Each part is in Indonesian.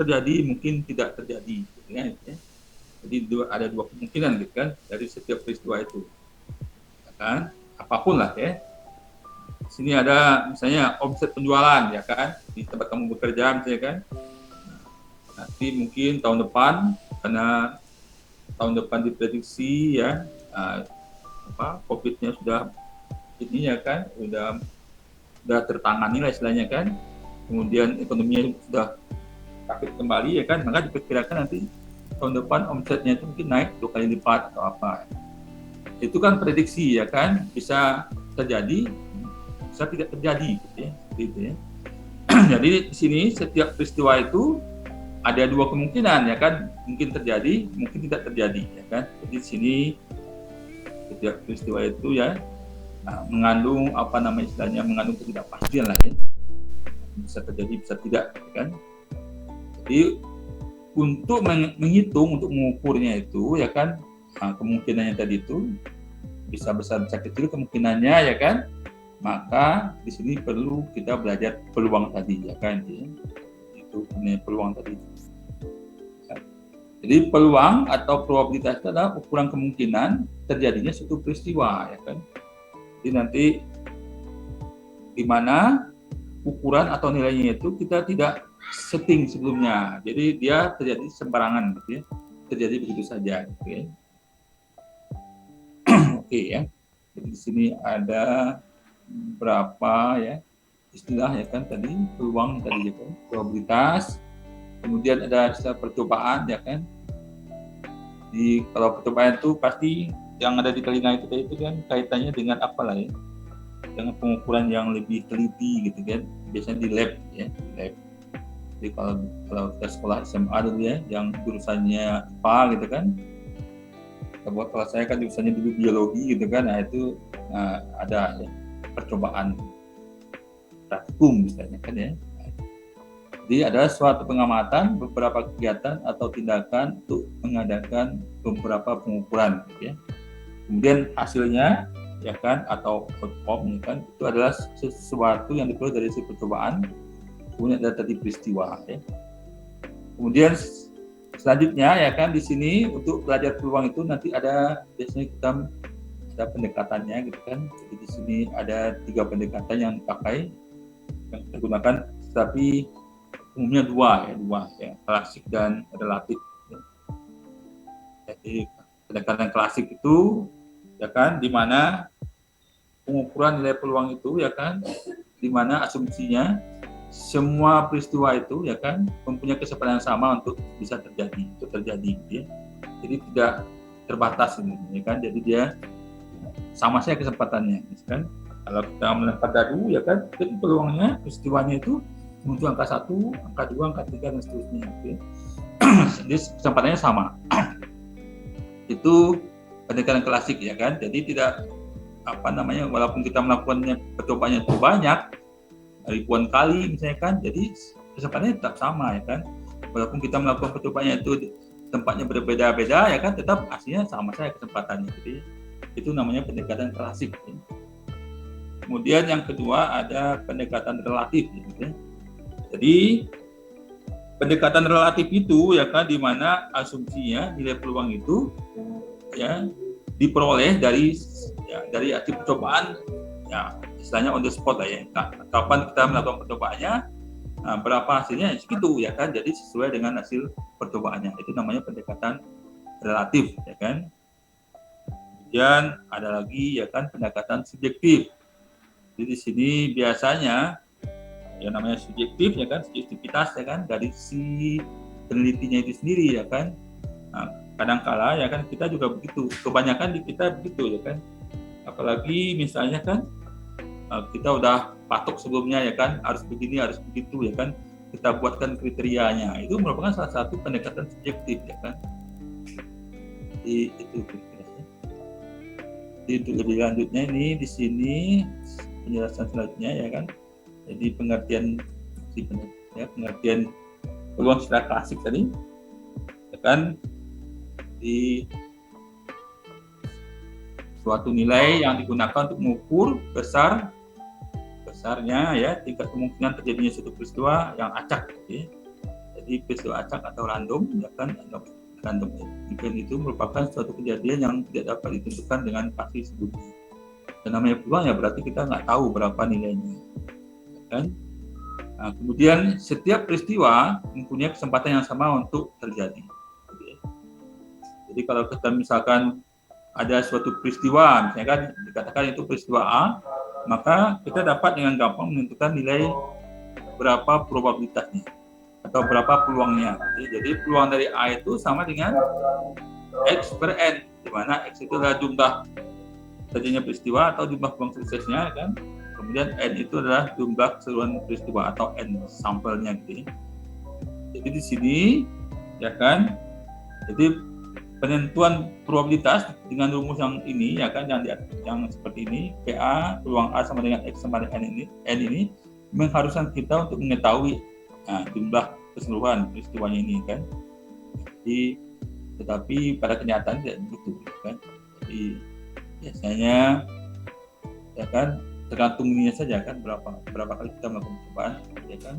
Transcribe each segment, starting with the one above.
terjadi, mungkin tidak terjadi, gitu kan, ya. Jadi ada dua kemungkinan gitu kan dari setiap peristiwa itu, ya kan? Apapun lah ya. Di sini ada misalnya omset penjualan, ya kan, di tempat kamu bekerja misalnya kan. Nanti mungkin tahun depan, karena tahun depan diprediksi ya, COVID-nya sudah ini ya kan, udah tertangani lah istilahnya kan. Kemudian ekonominya sudah bangkit kembali ya kan, maka diperkirakan nanti tahun depan omsetnya itu mungkin naik 2 kali lipat atau apa. Itu kan prediksi ya kan, bisa terjadi, bisa tidak terjadi gitu ya, gitu ya. Jadi di sini setiap peristiwa itu ada dua kemungkinan ya kan, mungkin terjadi, mungkin tidak terjadi ya kan. Jadi di sini setiap peristiwa itu ya mengandung apa namanya istilahnya, mengandung ketidakpastian lah ya. Bisa terjadi, bisa tidak ya kan. Jadi untuk menghitung, untuk mengukurnya itu ya kan, kemungkinannya tadi itu bisa besar bisa kecil kemungkinannya ya kan, maka di sini perlu kita belajar peluang tadi ya kan, itu peluang tadi. Jadi peluang atau probabilitas itu adalah ukuran kemungkinan terjadinya suatu peristiwa ya kan. Jadi nanti di mana ukuran atau nilainya itu kita tidak setting sebelumnya, jadi dia terjadi sembarangan gitu ya, terjadi begitu saja gitu ya. Oke ya, jadi di sini ada berapa ya istilah ya kan tadi, peluang tadi ya kan, probabilitas, kemudian ada istilah percobaan ya kan. Di kalau percobaan itu pasti yang ada di telinga itu kan kaitannya dengan apa lah ya, dengan pengukuran yang lebih teliti gitu kan, biasanya di lab ya, di lab. Jadi kalau kita sekolah SMA dulu ya, yang jurusannya apa gitu kan, kalau saya kan jurusannya dulu biologi gitu kan, nah itu ada ya, percobaan praktikum misalnya kan ya. Jadi ada suatu pengamatan, beberapa kegiatan atau tindakan untuk mengadakan beberapa pengukuran gitu ya. Kemudian hasilnya ya kan, atau outcome ya kan, itu adalah sesuatu yang diperoleh dari si percobaan. Kemudian ada tadi peristiwa ya. Kemudian selanjutnya ya kan, di sini untuk belajar peluang itu nanti ada biasanya kita ada pendekatannya gitu kan. Jadi di sini ada 3 pendekatan yang dipakai, yang kita gunakan, tapi umumnya dua ya, klasik dan relatif ya. Jadi pendekatan klasik itu ya kan, di mana pengukuran nilai peluang itu ya kan, di mana asumsinya semua peristiwa itu ya kan mempunyai kesempatan yang sama untuk bisa terjadi, gitu ya. Jadi tidak terbatas ini ya kan, jadi dia sama saja kesempatannya ya kan. Kalau kita melempar dadu ya kan, jadi peluangnya peristiwanya itu muncul angka 1, angka 2, angka 3 dan seterusnya gitu ya. Jadi kesempatannya sama. Itu pendekatan klasik ya kan. Jadi tidak apa namanya, walaupun kita melakukannya percobaannya itu banyak, ribuan kali misalnya kan, jadi kesempatannya tetap sama ya kan. Walaupun kita melakukan percobaannya itu tempatnya berbeda-beda ya kan, tetap hasilnya sama saja kesempatannya. Jadi itu namanya pendekatan klasik ya. Kemudian yang kedua ada pendekatan relatif gitu ya. Jadi pendekatan relatif itu ya kan, di mana asumsinya nilai peluang itu ya diperoleh dari hasil percobaan ya, istilahnya on the spot lah ya. Kapan kita melakukan percobaannya, berapa hasilnya segitu ya kan, jadi sesuai dengan hasil percobaannya. Itu namanya pendekatan relatif ya kan. Kemudian ada lagi ya kan pendekatan subjektif. Jadi di sini biasanya yang namanya subjektif ya kan, subjektivitas ya kan, dari si penelitinya itu sendiri ya kan. Nah, kadang-kala ya kan kita juga begitu, kebanyakan di kita begitu ya kan. Apalagi misalnya kan kita udah patok sebelumnya ya kan, harus begini, harus begitu ya kan, kita buatkan kriterianya. Itu merupakan salah satu pendekatan subjektif ya kan. Jadi itu kira-kira. Jadi untuk lebih lanjutnya ini di sini penjelasan selanjutnya ya kan. Jadi pengertian peluang secara klasik tadi ya kan, di suatu nilai yang digunakan untuk mengukur besarnya ya tingkat kemungkinan terjadinya suatu peristiwa yang acak gitu ya. Jadi peristiwa acak atau random, ya kan, random event itu merupakan suatu kejadian yang tidak dapat ditentukan dengan pasti sebutnya. Dan namanya peluang ya berarti kita nggak tahu berapa nilainya, ya kan? Nah, kemudian setiap peristiwa mempunyai kesempatan yang sama untuk terjadi. Jadi kalau kita misalkan ada suatu peristiwa, misalnya kan dikatakan itu peristiwa A, maka kita dapat dengan gampang menentukan nilai berapa probabilitasnya atau berapa peluangnya. Jadi peluang dari A itu sama dengan X per N, di mana X itu adalah jumlah terjadinya peristiwa atau jumlah peluang suksesnya, kan? Kemudian N itu adalah jumlah keseluruhan peristiwa atau N sampelnya gitu. Jadi di sini, ya kan, jadi penentuan probabilitas dengan rumus yang ini, ya kan, yang seperti ini, PA peluang A sama dengan X sama dengan N ini mengharuskan kita untuk mengetahui jumlah keseluruhan peristiwanya ini, kan. Jadi, tetapi pada kenyataan tidak begitu, kan. Jadi biasanya, ya kan, tergantung ininya saja, kan, berapa kali kita melakukan percobaan, ya kan.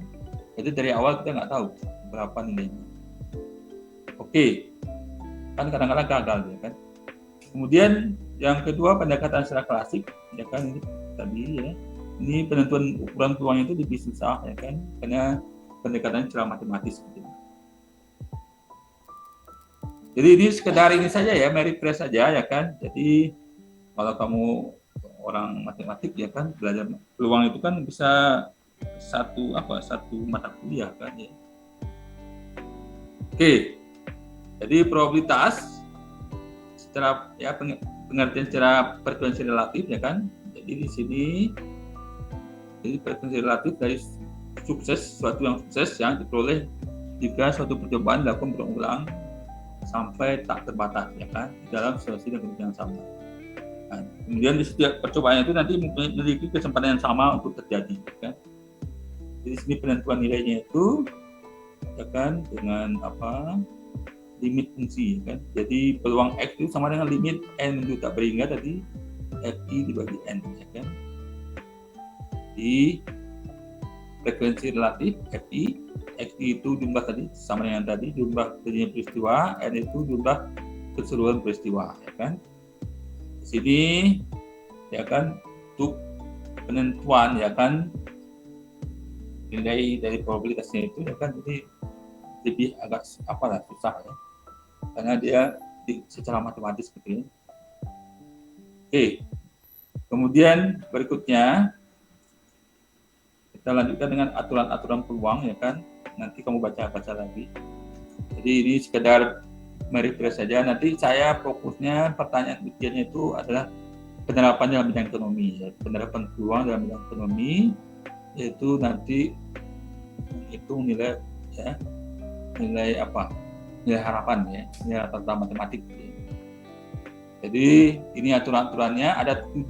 Jadi dari awal kita nggak tahu berapa nilainya. Oke. Kan kadang-kadang gagal, ya kan. Kemudian yang kedua, pendekatan secara klasik, ya kan, ini tadi, ya, ini penentuan ukuran peluang itu lebih susah, ya kan, karena pendekatan secara matematis gitu. Jadi ini sekedar ini saja ya, merit press saja, ya kan. Jadi kalau kamu orang matematik, ya kan, belajar peluang itu kan bisa satu mata kuliah, kan, ya. Oke. Jadi probabilitas secara, ya, pengertian secara frekuensi relatif, ya kan. Jadi di sini jadi frekuensi relatif dari suatu yang sukses yang diperoleh jika suatu percobaan dilakukan berulang sampai tak terbatas, ya kan, dalam situasi dan kondisi yang sama. Nah, kemudian di setiap percobaan itu nanti memiliki kesempatan yang sama untuk terjadi, ya kan. Jadi di sini penentuan nilainya itu, ya kan, dengan limit fungsi, kan. Jadi peluang X itu sama dengan limit N itu tak beringat tadi FI dibagi N, ya kan. Di frekuensi relatif FI, XI itu jumlah tadi sama dengan tadi jumlah terjadinya peristiwa, N itu jumlah keseluruhan peristiwa, ya kan. Di sini, ya kan, untuk penentuan, ya kan, nilai dari probabilitasnya itu, ya kan, jadi lebih agak susah, ya, karena dia secara matematis seperti ini. Oke, kemudian berikutnya kita lanjutkan dengan aturan-aturan peluang, ya kan. Nanti kamu baca lagi. Jadi ini sekedar merefresh saja. Nanti saya fokusnya pertanyaan ujiannya itu adalah penerapan dalam bidang ekonomi, ya. Penerapan peluang dalam bidang ekonomi, yaitu nanti menghitung nilai, ya, nilai harapan, ya, nilai rata-rata matematik, ya. Jadi ini aturan-aturannya ada 6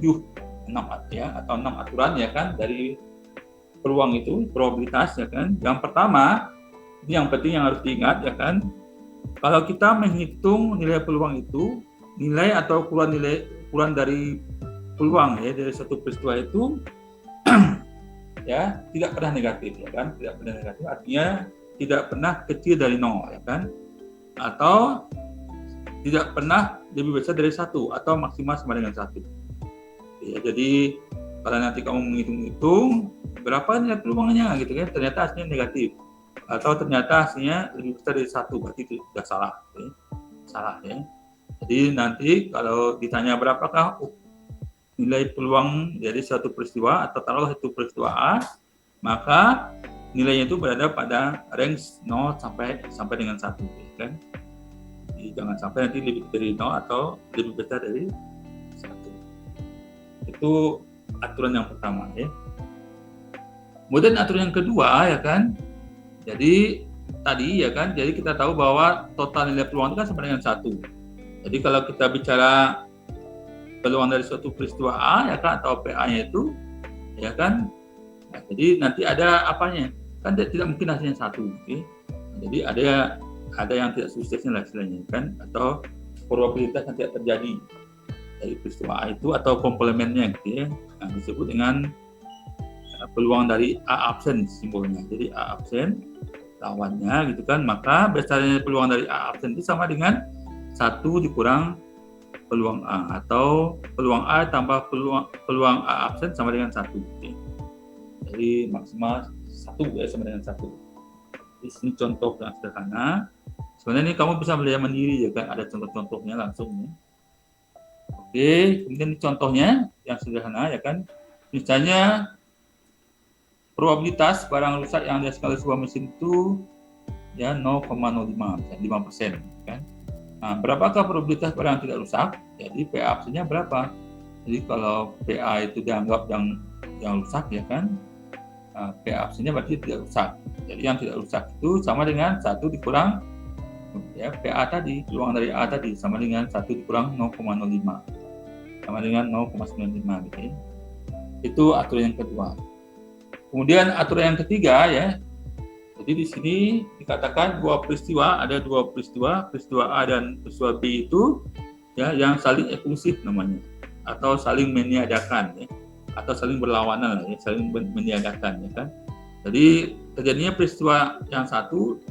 aturan, ya kan, dari peluang itu, probabilitas, ya kan. Yang pertama, ini yang penting yang harus diingat, ya kan, kalau kita menghitung nilai peluang itu, nilai atau ukuran dari peluang, ya, dari satu peristiwa itu ya tidak pernah negatif, ya kan, tidak pernah negatif, artinya tidak pernah kecil dari 0, ya kan, atau tidak pernah lebih besar dari 1 atau maksimal sama dengan 1. Ya, jadi kalau nanti kamu menghitung-hitung berapa nilai peluangnya gitu kan, ternyata hasilnya negatif atau ternyata hasilnya lebih besar dari 1, berarti itu sudah salah, ya. Salah, ya. Jadi nanti kalau ditanya berapakah nilai peluang dari suatu peristiwa atau taruhlah itu peristiwa A, maka nilainya itu berada pada range 0 sampai dengan 1, ya kan. Jadi jangan sampai nanti lebih dari 0 atau lebih besar dari 1. Itu aturan yang pertama, ya. Kemudian aturan yang kedua, ya kan. Jadi tadi, ya kan, jadi kita tahu bahwa total nilai peluang itu kan sama dengan 1. Jadi kalau kita bicara peluang dari suatu peristiwa A, ya kan, atau PA-nya itu, ya kan. Nah, jadi nanti ada apanya? Kan tidak mungkin hasilnya 1, okay? Jadi ada yang tidak suksesnya lah istilahnya, kan, atau probabilitas yang tidak terjadi dari peristiwa A itu atau komplemennya, gitu, ya. Nah, disebut dengan peluang dari A absen simbolnya. Jadi A absen lawannya gitu kan, maka besarnya peluang dari A absen itu sama dengan 1 dikurang peluang A, atau peluang A tambah peluang A absen sama dengan 1. Jadi maksimal 1 ya, sama dengan 1. Di sini contoh yang sederhana. Sebenarnya ini kamu bisa melihat mandiri ya kan, ada contoh-contohnya langsung ya. Oke, kemudian contohnya yang sederhana ya kan. Misalnya probabilitas barang rusak yang dihasilkan oleh sebuah mesin itu ya 0,05, 5% kan. Nah, berapakah probabilitas barang tidak rusak? Jadi PA absennya berapa? Jadi kalau PA itu dianggap yang rusak ya kan, PA absennya berarti tidak rusak. Jadi yang tidak rusak itu sama dengan 1 dikurang ya PA tadi, peluang dari A tadi sama dengan 1 dikurang 0,05 sama dengan 0,95 gitu ya. Itu aturan yang kedua. Kemudian aturan yang ketiga ya. Jadi di sini dikatakan ada dua peristiwa A dan peristiwa B itu ya yang saling eksklusif namanya, atau saling meniadakan ya, atau saling berlawanan ya, saling meniadakan ya kan. Jadi terjadinya peristiwa yang satu,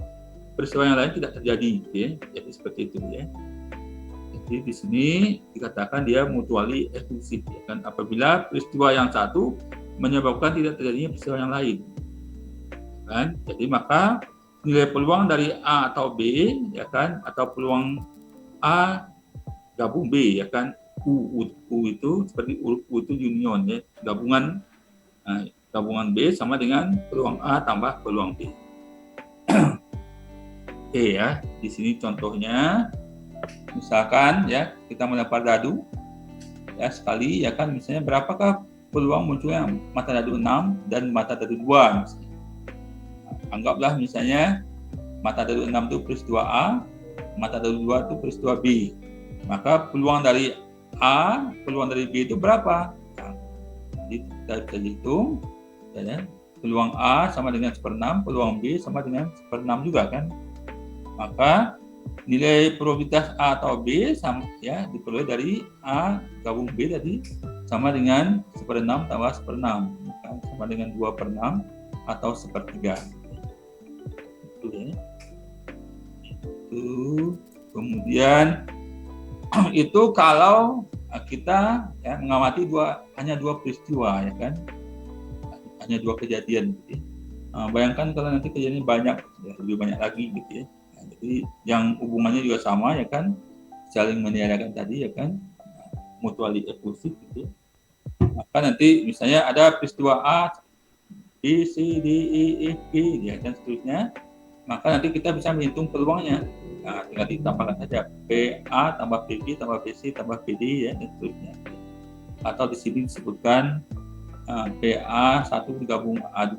peristiwa yang lain tidak terjadi gitu ya. Jadi seperti itu ya. Jadi di sini dikatakan dia mutually eksklusif ya kan, apabila peristiwa yang satu menyebabkan tidak terjadinya peristiwa yang lain. Kan? Jadi maka nilai peluang dari A atau B ya kan, atau peluang A gabung B ya kan, U itu seperti U itu union ya, gabungan B sama dengan peluang A tambah peluang B. Oke ya, di sini contohnya misalkan ya kita melempar dadu ya sekali ya kan, misalnya berapakah peluang munculnya mata dadu 6 dan mata dadu 2 misalnya. Anggaplah misalnya mata dadu 6 itu peristiwa A, mata dadu 2 itu peristiwa B. Maka peluang dari A, peluang dari B itu berapa? Nah, jadi kita bisa hitung ya, peluang A sama dengan 1/6, peluang B sama dengan 1/6 juga kan. Maka nilai probabilitas A atau B sama ya diperoleh dari A gabung B tadi sama dengan 1/6 tambah 1/6, maka sama dengan 2/6 atau 1/3. Itu kemudian itu kalau kita ya mengamati hanya dua peristiwa ya kan, hanya 2 kejadian gitu. Bayangkan kalau nanti kejadian banyak ya, lebih banyak lagi gitu ya. Nah, jadi yang hubungannya juga sama ya kan, saling meniadakan tadi ya kan, mutually eksklusif gitu. Maka nanti misalnya ada peristiwa A, B, C, D, E, F, G ya dan seterusnya. Maka nanti kita bisa menghitung peluangnya. Nah, tinggal ditambahkan saja PA tambah PB tambah PC tambah PD ya dan seterusnya. Atau di sini disebutkan PA 1 digabung A2,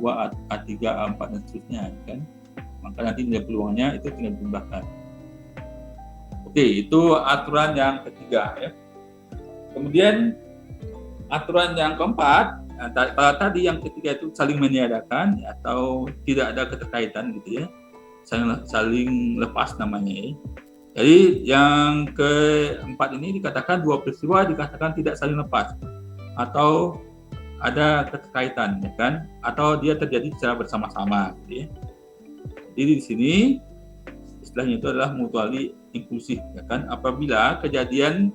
A3, A4 dan seterusnya kan. Maka nanti nilai peluangnya itu tinggal ditambahkan. Oke, itu aturan yang ketiga ya. Kemudian aturan yang keempat, kalau tadi yang ketiga itu saling meniadakan atau tidak ada keterkaitan gitu ya, saling lepas namanya ya. Jadi yang keempat ini dikatakan dua peristiwa dikatakan tidak saling lepas atau ada keterkaitan ya kan, atau dia terjadi secara bersama-sama gitu ya. Jadi di sini istilahnya itu adalah mutually inklusif ya kan, apabila kejadian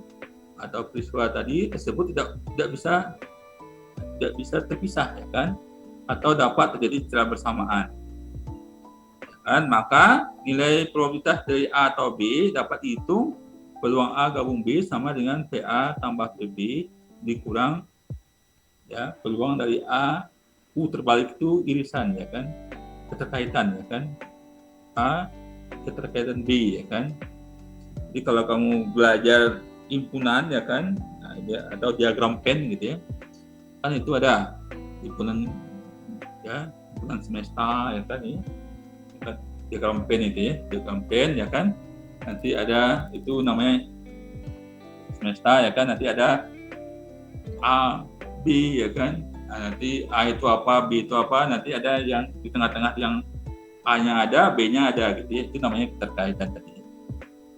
atau peristiwa tadi tersebut tidak bisa terpisah ya kan, atau dapat terjadi secara bersamaan ya kan, maka nilai probabilitas dari A atau B dapat dihitung peluang A gabung B sama dengan PA tambah PB dikurang ya peluang dari A U terbalik itu irisan ya kan, keterkaitan ya kan, A keterkaitan B ya kan. Jadi kalau kamu belajar himpunan ya kan, atau diagram Venn gitu ya kan, itu ada himpunan semesta ya kan, ini diagram Venn itu ya, diagram Venn ya kan, nanti ada itu namanya semesta ya kan, nanti ada A B ya kan, nah, nanti A itu apa, B itu apa, nanti ada yang di tengah-tengah yang A-nya ada, B-nya ada gitu ya, itu namanya keterkaitan tadi,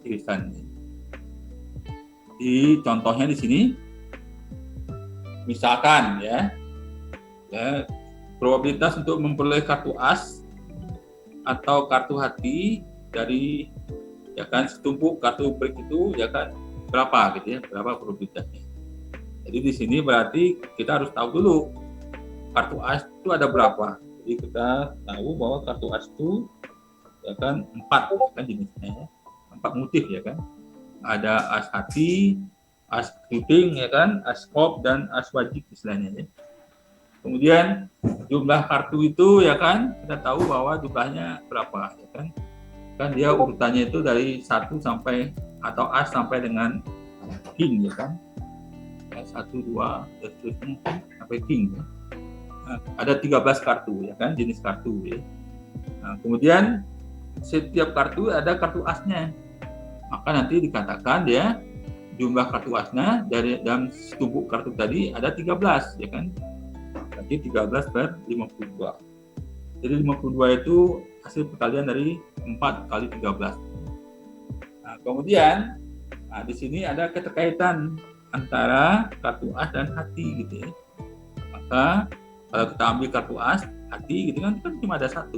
irisan. Di contohnya di sini, misalkan ya probabilitas untuk memperoleh kartu as atau kartu hati dari ya kan setumpuk kartu break itu ya kan berapa gitu ya, berapa probabilitasnya. Jadi di sini berarti kita harus tahu dulu kartu as itu ada berapa. Jadi kita tahu bahwa kartu as itu ya kan 4 ya kan jenisnya ya. 4 motif ya kan. Ada as hati, as keriting ya kan, as kop dan as wajib istilahnya ya. Kemudian jumlah kartu itu ya kan kita tahu bahwa jumlahnya berapa ya kan. Kan dia urutannya itu dari 1 sampai atau as sampai dengan king ya kan. 1, 2 dan seterusnya sampai king ya. Nah, ada 13 kartu ya kan, jenis kartu ya. Nah, kemudian setiap kartu ada kartu asnya. Maka nanti dikatakan dia jumlah kartu asnya dari dalam setumpuk kartu tadi ada 13 ya kan. Berarti 13 per 52. Jadi 52 itu hasil perkalian dari 4 kali 13. Nah, kemudian di sini ada keterkaitan antara kartu as dan hati gitu ya. Maka kalau kita ambil kartu as, hati gitu kan cuma ada 1.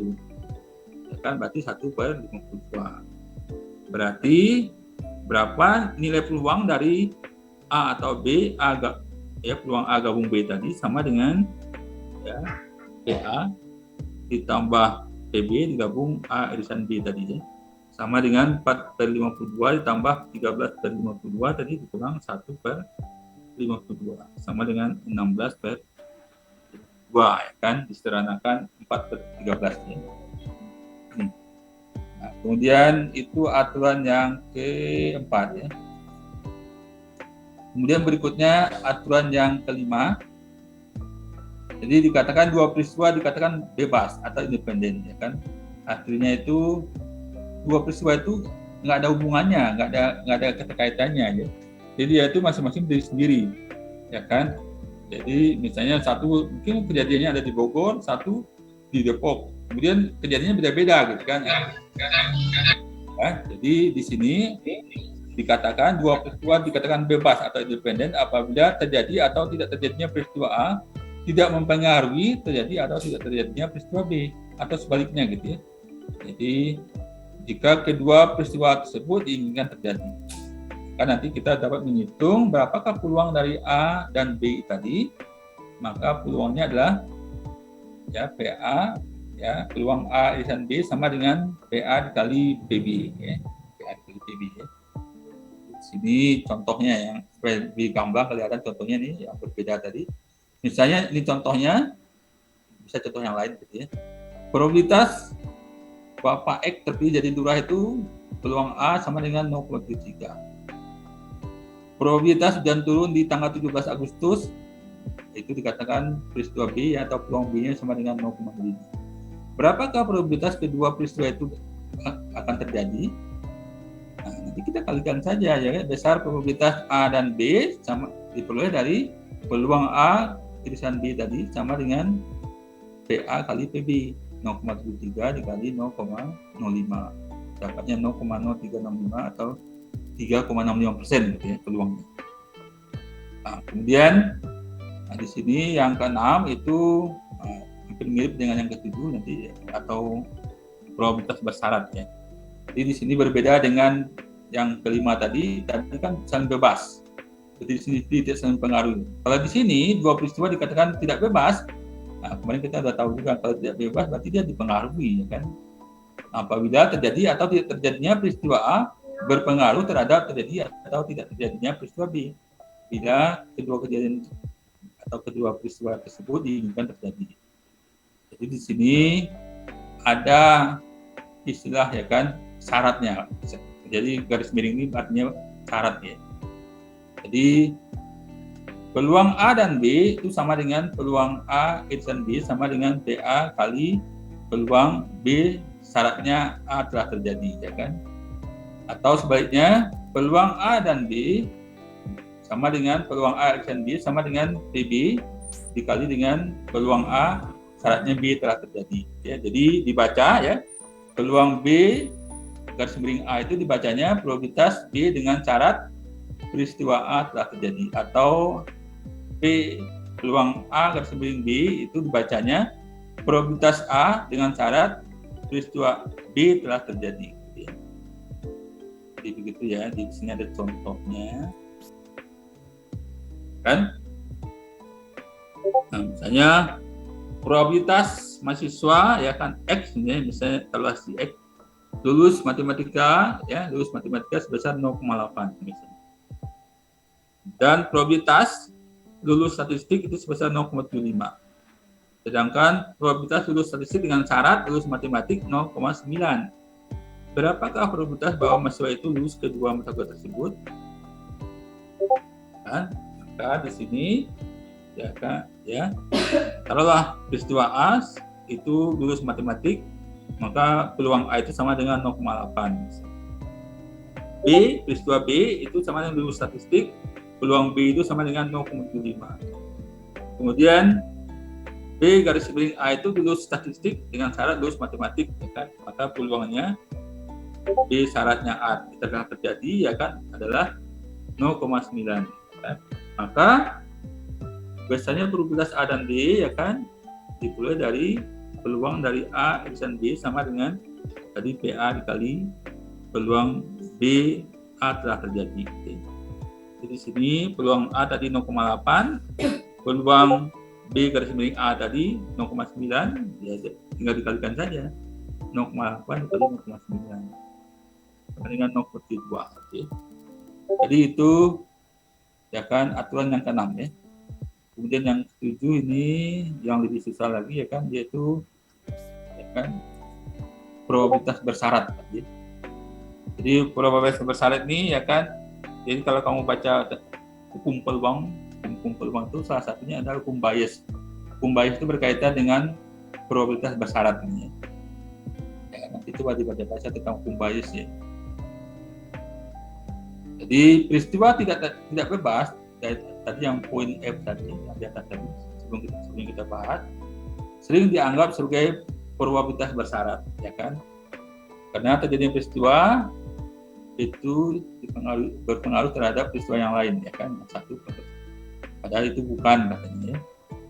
Ya kan berarti 1 per 52. Berarti berapa nilai peluang dari A atau B, peluang A gabung B tadi sama dengan ya PA ditambah PB digabung A irisan B tadi ya. Sama dengan 4 per 52 ditambah 13 per 52 tadi dikurang 1 per 52. Sama dengan 16 per 2 ya kan. Disederhanakan 4 per 13 ya. Nah, kemudian itu aturan yang keempat ya. Kemudian berikutnya aturan yang kelima. Jadi dikatakan dua peristiwa dikatakan bebas atau independen ya kan. Artinya itu dua peristiwa itu nggak ada hubungannya, nggak ada keterkaitannya ya. Jadi dia itu masing-masing diri sendiri ya kan. Jadi misalnya satu mungkin kejadiannya ada di Bogor, satu di Depok. Kemudian kejadiannya beda-beda gitu kan. Ya, jadi di sini dikatakan dua peristiwa dikatakan bebas atau independen apabila terjadi atau tidak terjadinya peristiwa A tidak mempengaruhi terjadi atau tidak terjadinya peristiwa B atau sebaliknya gitu ya. Jadi jika kedua peristiwa tersebut diinginkan terjadi, maka nanti kita dapat menghitung berapakah peluang dari A dan B tadi. Maka peluangnya adalah ya PA ya peluang A irisan B sama dengan PA dikali PB ya. PA dikali PB ya. Di sini contohnya yang lebih gamblang kelihatan contohnya nih yang berbeda tadi. Misalnya ini contohnya, bisa contoh yang lain gitu ya. Probabilitas Bapak X terpilih jadi lurah itu peluang A sama dengan 0,3. Probabilitas hujan turun di tanggal 17 Agustus itu dikatakan peristiwa B atau peluang B-nya sama dengan 0,5. Berapakah probabilitas kedua peristiwa itu akan terjadi? Nah, nanti kita kalikan saja ya, besar probabilitas A dan B sama diperoleh dari peluang A irisan B tadi sama dengan PA kali PB 0,73 dikali 0,05 dapatnya 0,0365 atau 3,65% gitu ya peluangnya. Nah, kemudian di sini yang keenam itu hampir mirip dengan yang ketujuh nanti atau probabilitas bersyarat ya. Jadi di sini berbeda dengan yang kelima tadi kan saling bebas. Jadi di sini tidak saling pengaruh. Kalau di sini dua peristiwa dikatakan tidak bebas, nah kemarin kita sudah tahu juga kalau tidak bebas berarti dia dipengaruhi, ya kan? Apabila terjadi atau tidak terjadinya peristiwa A berpengaruh terhadap terjadi atau tidak terjadinya peristiwa B. Bila kedua kejadian atau kedua peristiwa tersebut diinginkan terjadi. Jadi di sini ada istilah ya kan syaratnya. Jadi garis miring ini artinya syarat ya. Jadi peluang A dan B itu sama dengan peluang A irisan B sama dengan PA kali peluang B syaratnya A telah terjadi, ya kan? Atau sebaliknya peluang A dan B sama dengan peluang A irisan B sama dengan PB dikali dengan peluang A syaratnya B telah terjadi. Ya, jadi dibaca ya peluang B garis miring A itu dibacanya probabilitas B dengan syarat peristiwa A telah terjadi, atau B peluang A garis miring B itu dibacanya probabilitas A dengan syarat peristiwa B telah terjadi. Jadi begitu ya, di sini ada contohnya. Kan? Nah, misalnya probabilitas mahasiswa ya kan X ini, misalnya kalau si X lulus matematika sebesar 0,8 misalnya. Dan probabilitas lulus statistik itu sebesar 0,75. Sedangkan probabilitas lulus statistik dengan syarat lulus matematik 0,9. Berapakah probabilitas bahwa mahasiswa itu lulus kedua mata kuliah tersebut? Kan? Maka di sini ya kan ya. Taruhlah peristiwa A itu lulus matematik, maka peluang A itu sama dengan 0,8. B, peristiwa B itu sama dengan lulus statistik, peluang B itu sama dengan 0,75. Kemudian B garis miring A itu lulus statistik dengan syarat lulus matematik, ya kan? Maka peluangnya B syaratnya A telah terjadi ya kan adalah 0,9. Kan? Maka biasanya probabilitas A dan B ya kan dipulai dari peluang dari A X dan B sama dengan tadi PA dikali peluang B A telah terjadi. Jadi di sini peluang A tadi 0,8, peluang B garis miring A tadi 0,9, ya tinggal dikalikan saja 0,8 dikali 0,9 dengan 0,2. Okay. Jadi itu ya kan aturan yang ke-6 ya. Kemudian yang ke-7 ini yang lebih susah lagi ya kan, yaitu ya kan probabilitas bersyarat. Ya. Jadi probabilitas bersyarat ini ya kan, jadi kalau kamu baca hukum peluang itu salah satunya adalah hukum Bayes. Hukum Bayes itu berkaitan dengan probabilitas bersyarat ini. Ya, nanti coba dibaca-baca tentang hukum Bayes ya. Jadi peristiwa tidak bebas tadi yang poin F tadi yang di atas tadi sebelum kita bahas sering dianggap sebagai probabilitas bersyarat ya kan, karena terjadinya peristiwa itu berpengaruh terhadap peristiwa yang lain ya kan, satu padahal itu bukan katanya ya.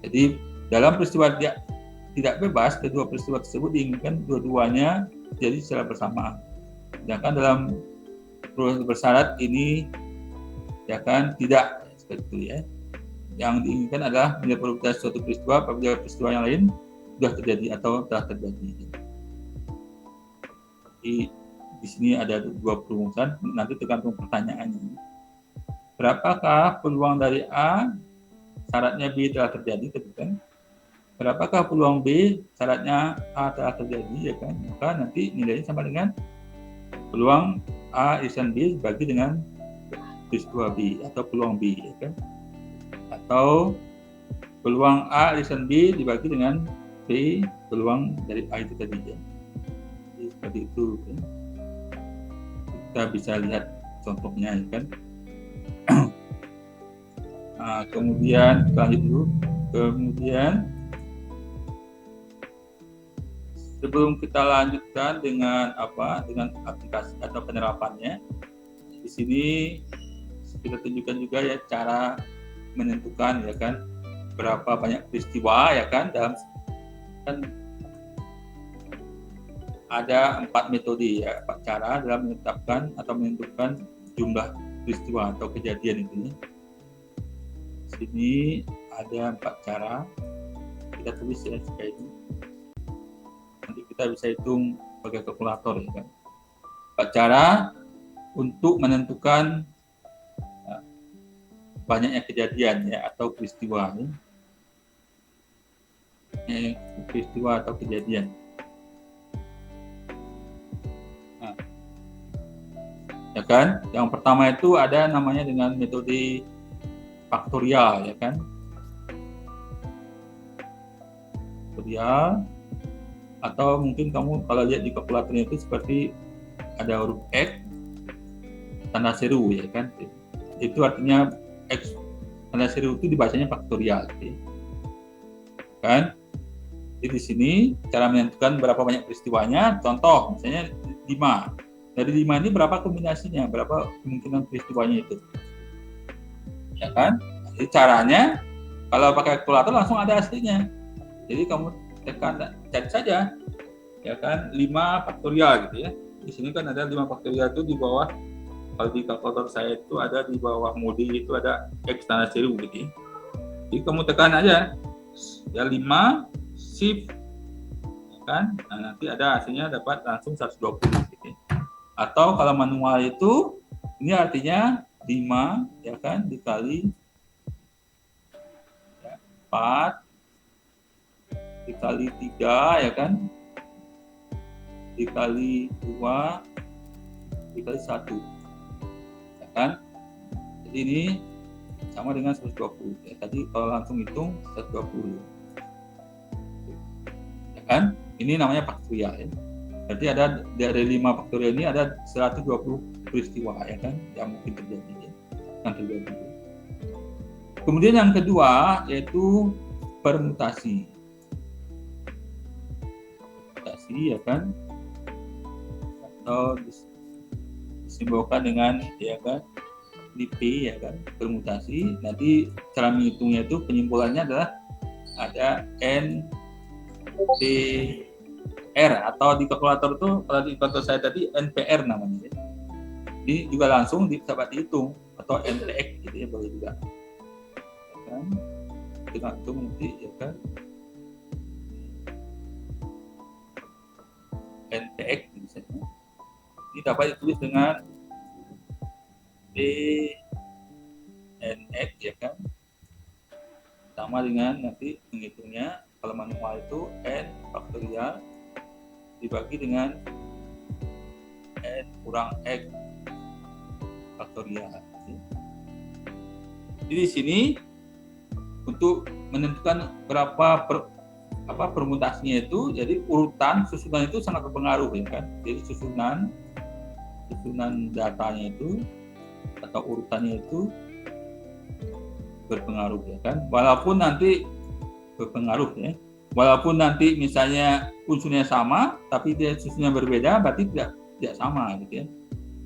Jadi dalam peristiwa tidak bebas, kedua peristiwa tersebut diinginkan dua-duanya terjadi secara bersamaan. Sedangkan dalam probabilitas bersyarat ini ya kan tidak seperti itu ya. Yang diinginkan adalah nilai probabilitas suatu peristiwa apabila peristiwa yang lain sudah terjadi atau telah terjadi. Jadi di sini ada dua perumusan, nanti tergantung pertanyaannya. Berapakah peluang dari A syaratnya B telah terjadi, kan? Berapakah peluang B syaratnya A telah terjadi, ya kan? Maka nanti nilainya sama dengan peluang A dan B dibagi dengan peristiwa B atau peluang B, ya kan? Atau peluang A dan B dibagi dengan B peluang dari A itu tadi, ya. Jadi, seperti itu, kan? Kita bisa lihat contohnya, ya kan? Nah, kemudian kita lanjut dulu. Kemudian sebelum kita lanjutkan dengan aplikasi atau penerapannya, di sini kita tunjukkan juga ya cara menentukan ya kan berapa banyak peristiwa ya kan dalam kan ada 4 metode ya, 4 cara dalam menetapkan atau menentukan jumlah peristiwa atau kejadian itu. Sini ada 4 cara, kita tulis ya seperti ini. Nanti kita bisa hitung pakai kalkulator ya kan. 4 cara untuk menentukan banyaknya kejadian ya atau peristiwa ya. Peristiwa atau kejadian. Nah, ya kan? Yang pertama itu ada namanya dengan metode faktorial ya kan. Faktorial atau mungkin kamu kalau lihat di kalkulatornya itu seperti ada huruf X tanda seru ya kan. Itu artinya X tanda seru itu dibacanya faktorial ya. Kan? Jadi di sini cara menentukan berapa banyak peristiwanya, contoh misalnya 5. Dari 5 ini berapa kombinasinya, berapa kemungkinan peristiwanya itu. Ya kan? Jadi caranya kalau pakai kalkulator langsung ada hasilnya. Jadi kamu tekan cari saja ya kan 5 faktorial gitu ya. Di sini kan ada 5 faktorial itu di bawah, kalau di kalkulator saya itu ada di bawah mode itu ada X tanda seru gitu ya. Jadi kamu tekan aja ya 5 shift ya kan. Nah, nanti ada hasilnya dapat langsung 120 gitu ya. Atau kalau manual itu ini artinya 5 ya kan dikali ya, 4 dikali 3 ya kan dikali 2 dikali 1 ya kan. Jadi ini sama dengan 120 ya. Tadi kalau langsung hitung 120 ya kan. Ini namanya faktorial ya. Berarti ada dari 5 faktorial ini ada 120 peristiwa ya kan yang mungkin terjadi ya. Yang terjadi. Kemudian yang kedua yaitu permutasi. Permutasi ya kan, atau disimbolkan dengan ya kan P ya kan, permutasi. Nanti cara menghitungnya itu penyimpulannya adalah ada NPR atau di kalkulator itu, kalau di kalkulator saya tadi NPR namanya ya. Ini juga langsung dapat dihitung, atau NTX gitu ya, boleh juga ya kan, kita hitung nanti ya kan NTX misalnya. Ini dapat ditulis dengan PNX ya kan, sama dengan nanti menghitungnya kalau manual itu N faktorial dibagi dengan N kurang X faktorial. Jadi di sini untuk menentukan berapa permutasinya itu, jadi urutan susunan itu sangat berpengaruh ya kan. Jadi susunan datanya itu atau urutannya itu berpengaruh ya kan. Walaupun nanti berpengaruh ya. Walaupun nanti misalnya unsurnya sama tapi dia susunnya berbeda, berarti tidak sama gitu ya.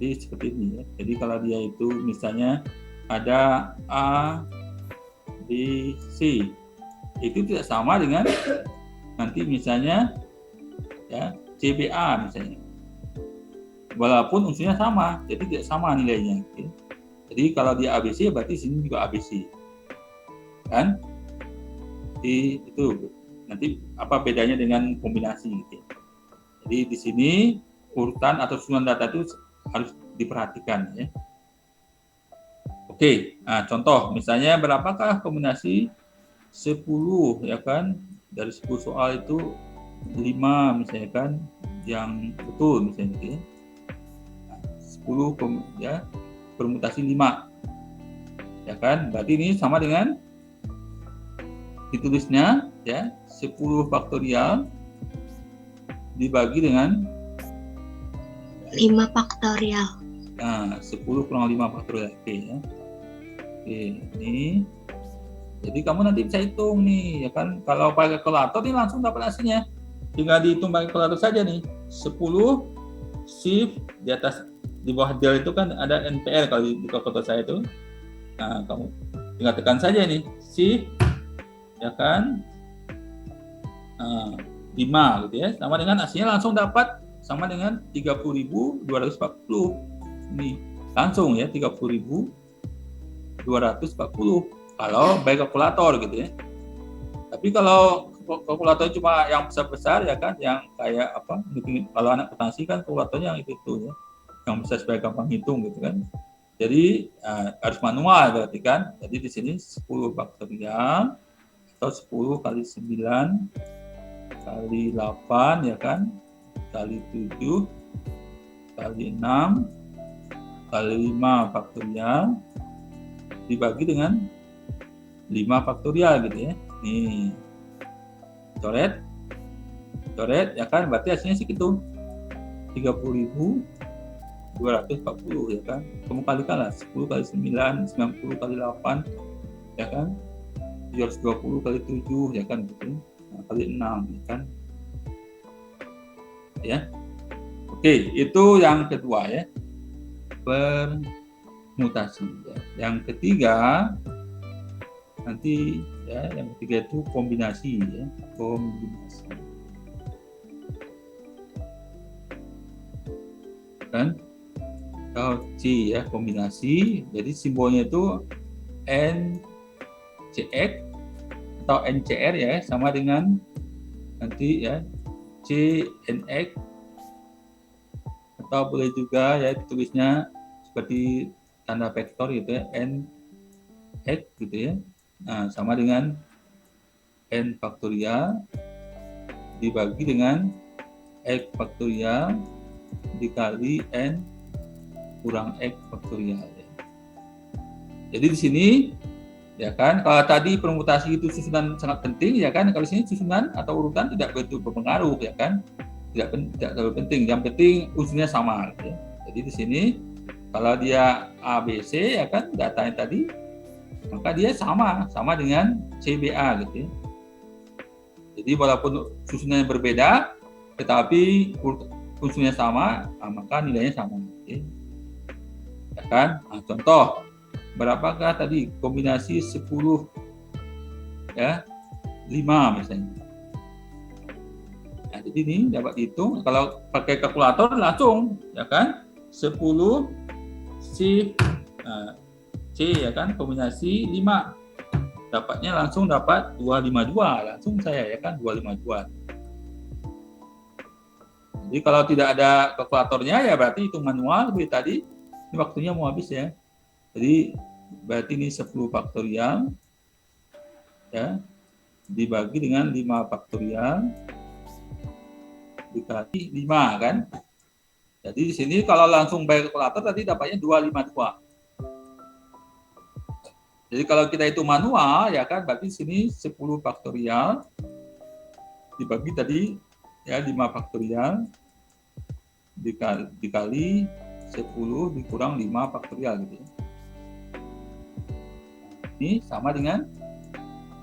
Jadi seperti ini ya. Jadi kalau dia itu misalnya ada A, B, C, itu tidak sama dengan nanti misalnya ya CBA misalnya. Walaupun unsurnya sama, jadi tidak sama nilainya. Gitu. Jadi kalau dia ABC berarti sini juga ABC, kan? Jadi itu nanti apa bedanya dengan kombinasi gitu. Jadi di sini urutan atau susunan data itu harus diperhatikan ya. Oke, nah contoh misalnya berapakah kombinasi 10 ya kan, dari 10 soal itu 5 misalnya kan yang betul misalnya gitu ya. 10 ya permutasi 5 ya kan, berarti ini sama dengan ditulisnya ya 10 faktorial dibagi dengan 5 faktorial. Nah 10 kurang 5 faktorial. Oke ya. Oke, ini jadi kamu nanti bisa hitung nih ya kan, kalau pakai kalkulator ini langsung dapat hasilnya, tinggal dihitung pakai kalkulator saja nih. 10 shift di atas, di bawah del itu kan ada NPR kalau di kalkulator saya itu. Nah, kamu tinggal tekan saja nih shift ya kan 5 gitu ya, sama dengan hasilnya langsung dapat sama dengan 30.240. Ini langsung ya 30.240 kalau by kalkulator gitu ya. Tapi kalau kalkulator cuma yang besar-besar ya kan, yang kayak apa, kalau anak akuntansi kan kalkulatornya yang itu ya, yang bisa supaya gampang hitung gitu kan. Jadi harus manual berarti kan. Jadi di sini 10 faktorial atau 10 kali 9 kali 8 ya kan, kali 7 kali 6 kali 5 faktorial dibagi dengan 5 faktorial gitu ya. Nih coret ya kan, berarti hasilnya segitu 30.240 ya kan. Kamu kalikan lah 10 kali 9, 90 kali 8 ya kan, 720 kali 7 ya kan gitu. Nah, kali 6 ya kan. Ya. Oke, itu yang kedua ya. Permutasi ya. Yang ketiga nanti ya, yang ketiga itu kombinasi ya, kombinasi. kan? Atau C ya, kombinasi. Jadi simbolnya itu NCX atau NCR ya, sama dengan nanti ya CNX, atau boleh juga ya ditulisnya seperti tanda vektor gitu ya, NX gitu ya. Nah, sama dengan N faktorial dibagi dengan X faktorial dikali N kurang X faktorial ya. Jadi di sini ya kan, kalau tadi permutasi itu susunan sangat penting ya kan, kalau di sini susunan atau urutan tidak begitu berpengaruh ya kan, tidak terlalu penting, yang penting unsurnya sama gitu ya. Jadi di sini kalau dia ABC ya kan, datanya tadi, maka dia sama dengan CBA gitu ya. Jadi walaupun susunannya berbeda tetapi unsurnya sama, maka nilainya sama gitu ya kan. Nah, contoh berapakah tadi kombinasi 10 ya 5 misalnya. Nah, jadi ini dapat dihitung kalau pakai kalkulator langsung ya kan, 10 C ya kan, kombinasi 5, dapatnya langsung dapat 252, langsung saya ya kan 252. Jadi kalau tidak ada kalkulatornya ya berarti hitung manual seperti tadi, ini waktunya mau habis ya. Jadi berarti ini 10 faktorial ya dibagi dengan 5 faktorial dikali 5 kan. Jadi di sini kalau langsung pakai kalkulator tadi dapatnya 252. Jadi kalau kita itu manual ya kan, berarti di sini 10 faktorial dibagi tadi ya 5 faktorial dikali 10 dikurang 5 faktorial gitu ya. Ini sama dengan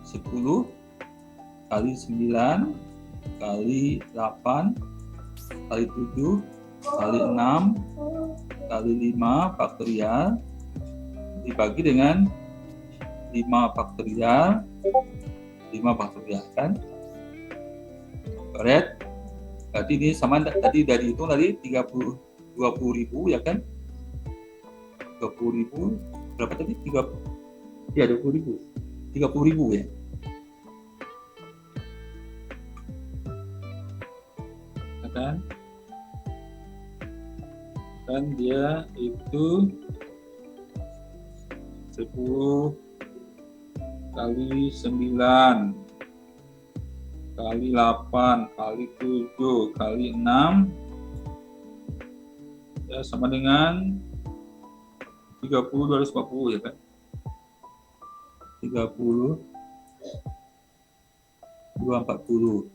10 kali 9 kali 8 kali 7 kali 6 kali 5 faktorial dibagi dengan 5 faktorial kan. Correct. Berarti ini sama tadi dari itu tadi 20.000 ya kan. 20.000 berapa tadi? 30. Ya 20.000. 30.000 ya. Kan dia itu 10 kali 9 kali 8 kali 7 kali 6 ya sama dengan 30 240 ya kan, 30 240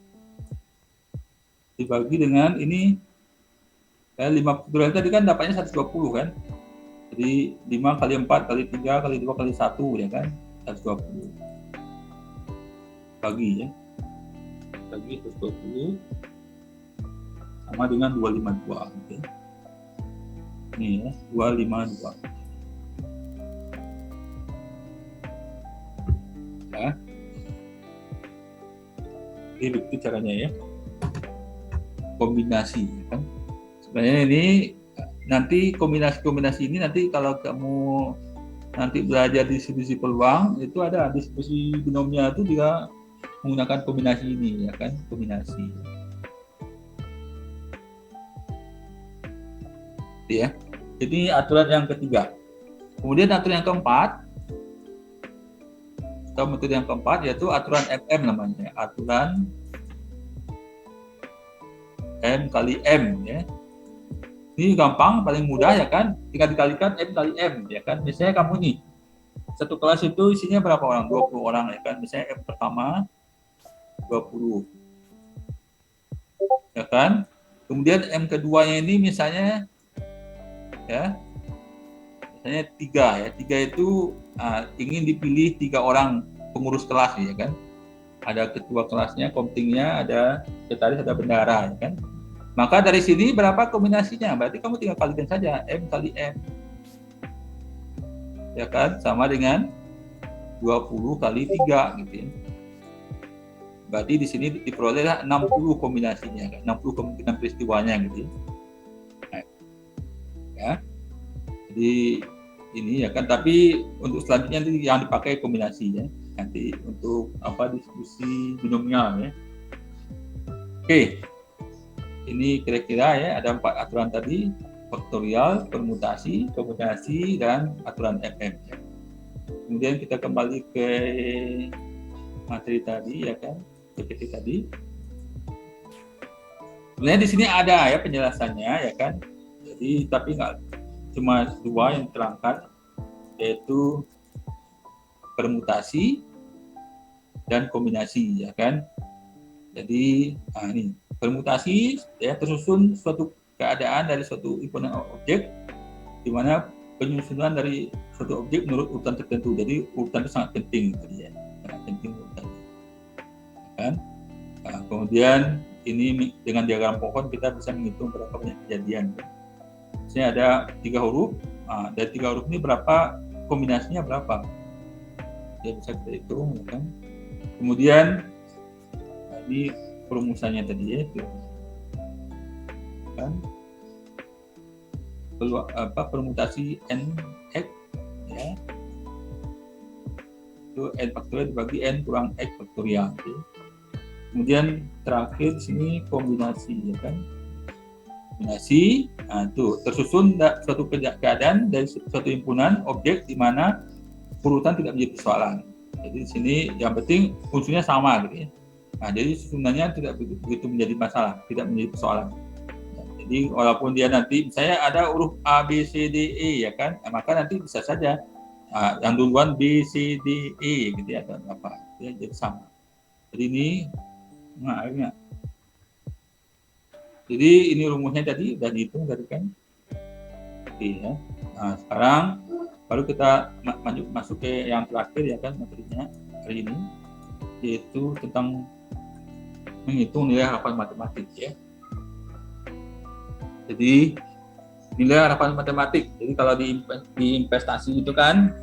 dibagi dengan ini ya 5 faktorial tadi kan dapatnya 120 kan. Jadi 5 kali 4 kali 3 kali 2 kali 1 ya kan, 120 bagi ya, bagi 120 sama dengan 252 okay. Ini ya 252 ya. Ini begitu caranya ya, kombinasi kan. Sebenarnya ini nanti kombinasi ini nanti kalau kamu nanti belajar distribusi peluang itu ada distribusi binomial itu juga menggunakan kombinasi ini ya kan, kombinasi ya. Jadi aturan yang ketiga. Kemudian aturan yang keempat atau metode yang keempat yaitu aturan MM namanya, aturan M kali M ya. Ini gampang, paling mudah ya kan, tinggal dikalikan M kali M ya kan. Misalnya kamu nih, satu kelas itu isinya berapa orang? 20 orang ya kan. Misalnya M pertama 20 ya kan. Kemudian M keduanya ini misalnya ya, misalnya 3 ya. 3 itu ingin dipilih 3 orang pengurus kelas ya kan. Ada ketua kelasnya, komtingnya, ada sekretaris, ada bendahara ya kan. Maka dari sini berapa kombinasinya? Berarti kamu tinggal kalikan saja M kali M. Ya kan? Sama dengan 20 kali 3 gitu ya. Berarti di sini diperoleh 60 kombinasinya kan? 60 kemungkinan peristiwanya gitu ya. Nah, ya. Jadi ini ya kan, tapi untuk selanjutnya nanti yang dipakai kombinasi ya. Nanti untuk diskusi binomial ya. Oke. Ini kira-kira ya ada 4 aturan tadi, faktorial, permutasi, kombinasi, dan aturan FM ya. Kemudian kita kembali ke materi tadi ya kan, PPT tadi. Sebenarnya di sini ada ya penjelasannya ya kan. Jadi tapi nggak cuma 2 yang diterangkan, yaitu permutasi dan kombinasi ya kan. Jadi ini permutasi ya tersusun suatu keadaan dari suatu himpunan objek, di mana penyusunan dari suatu objek menurut urutan tertentu. Jadi urutan itu sangat penting tadi ya, sangat penting urutan. Kan? Nah, kemudian ini dengan diagram pohon kita bisa menghitung berapa banyak kejadian. Misalnya ada 3 huruf, dari 3 huruf ini berapa kombinasinya berapa? Ya bisa kita hitung, ya kan? Kemudian ini perumusannya tadi ya, kan? Permutasi n x ya, itu n faktorial dibagi n kurang x faktorial. Ya. Kemudian terakhir di sini kombinasi ya kan, kombinasi, itu tersusun suatu keadaan dari suatu himpunan objek di mana urutan tidak menjadi persoalan. Jadi di sini yang penting fungsinya sama gitu ya. Nah, jadi susunannya tidak begitu menjadi masalah, tidak menjadi persoalan. Jadi walaupun dia nanti misalnya ada huruf A, B, C, D, E ya kan, maka nanti bisa saja yang duluan B, C, D, E gitu ya, atau apa, ya, jadi sama. Jadi ini, akhirnya. Jadi ini rumusnya tadi udah dihitung tadi kan. Oke ya. Nah sekarang baru kita masuk ke yang terakhir ya kan materinya hari ini, yaitu tentang menghitung nilai harapan matematik ya. Jadi nilai harapan matematik. Jadi kalau di investasi itu kan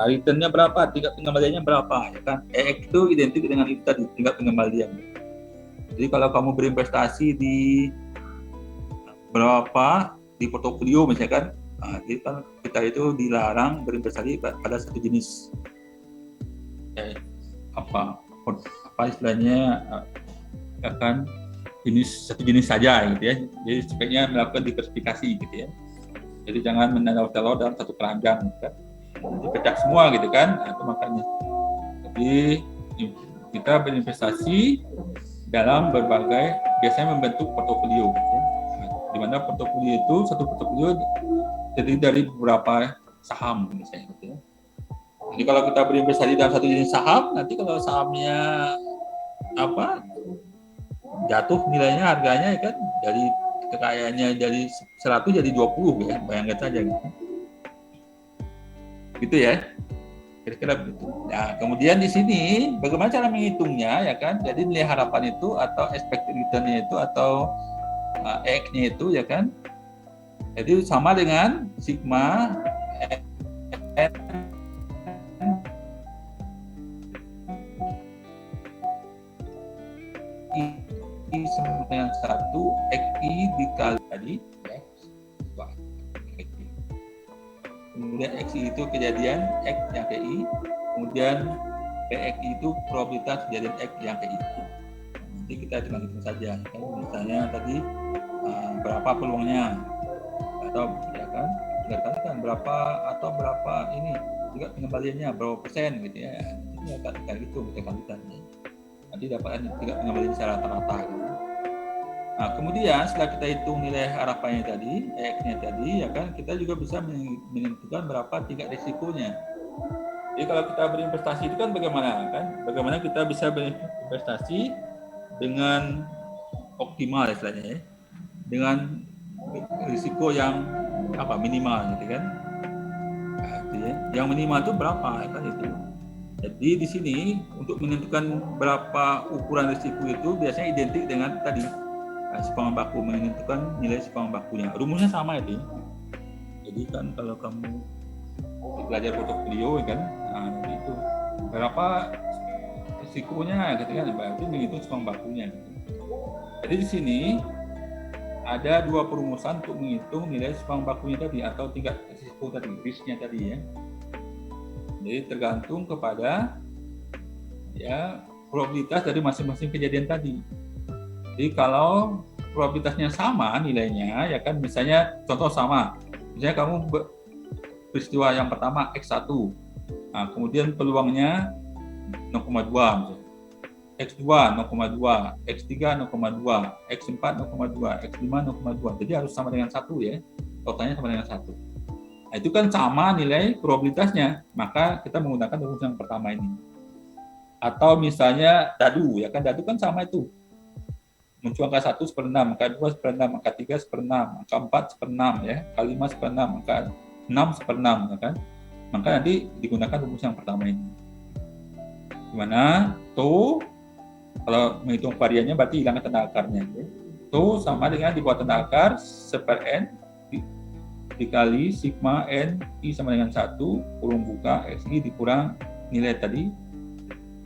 returnnya berapa, tingkat pengembaliannya berapa, ya kan? EX itu identik dengan itu tadi, tingkat pengembalian. Jadi kalau kamu berinvestasi di berapa di portofolio misalkan, kita itu dilarang berinvestasi pada satu jenis. Apa istilahnya akan satu jenis saja gitu ya. Jadi sebaiknya melakukan diversifikasi gitu ya. Jadi jangan menaruh telur dalam satu keranjang gitu kan. Dipecah semua gitu kan. Nah, itu makanya. Jadi kita berinvestasi dalam berbagai, biasanya membentuk portofolio gitu ya. Di mana portofolio itu, satu portofolio terdiri dari beberapa saham misalnya gitu ya. Jadi kalau kita berinvestasi dalam satu jenis saham, nanti kalau sahamnya jatuh nilainya, harganya kan dari kekayaannya dari 100 jadi 20 ya, bayangkan saja gitu ya, kira-kira begitu. Nah kemudian di sini bagaimana cara menghitungnya ya kan, jadi nilai harapan itu atau expected return-nya itu atau EX-nya itu ya kan, jadi sama dengan sigma N sama dengan 1 XI dikali tadi ya. Kemudian XI itu kejadian X yang ke I, kemudian PXI itu probabilitas kejadian X yang ke I. Nanti kita hitung saja kan, misalnya tadi berapa peluangnya atau ya kan, tinggal kalikan berapa atau berapa ini juga pengembaliannya berapa persen gitu ya. Ini kayak gitu kita kalikan. Nanti dapat tidak pengembalian secara rata-rata gitu. Nah, kemudian setelah kita hitung nilai harapannya tadi, EX-nya tadi, ya kan, kita juga bisa menentukan berapa tingkat risikonya. Jadi kalau kita berinvestasi itu kan bagaimana kan? Bagaimana kita bisa berinvestasi dengan optimal istilahnya ya, dengan risiko yang minimal gitu kan? Nah, itu ya. Yang minimal itu berapa ya kan itu? Jadi di sini untuk menentukan berapa ukuran risiko itu biasanya identik dengan tadi sumbangan baku, menentukan nilai sumbangan bakunya. Rumusnya sama itu. Jadi kan kalau kamu belajar portofolio kan, nah itu berapa risikonya gitu kan, berarti menghitung sumbangan bakunya. Gitu. Jadi di sini ada dua perumusan untuk menghitung nilai sumbang bakunya tadi atau tingkat risiko tadi, risknya tadi ya. Jadi tergantung kepada ya probabilitas dari masing-masing kejadian tadi. Jadi kalau probabilitasnya sama nilainya ya kan, misalnya contoh sama, misalnya kamu peristiwa yang pertama X1, nah, kemudian peluangnya 0,2 misalnya. X2 0,2, X3 0,2, X4 0,2, X5 0,2. Jadi harus sama dengan 1 ya. Totalnya sama dengan 1. Nah, itu kan sama nilai probabilitasnya. Maka kita menggunakan rumus yang pertama ini. Atau misalnya dadu, ya kan dadu kan sama itu. Muncul angka 1 seper 6, angka 2 seper 6, angka 3 seper 6, angka 4 seper 6 ya, angka 5 seper 6, angka 6 seper 6 ya kan. Maka nanti digunakan rumus yang pertama ini. Gimana? Tuh kalau menghitung variannya berarti hilangkan tanda akarnya. Itu sama dengan di bawah tanda akar seper n dikali sigma n i sama dengan 1 kurung buka x i dikurang nilai tadi,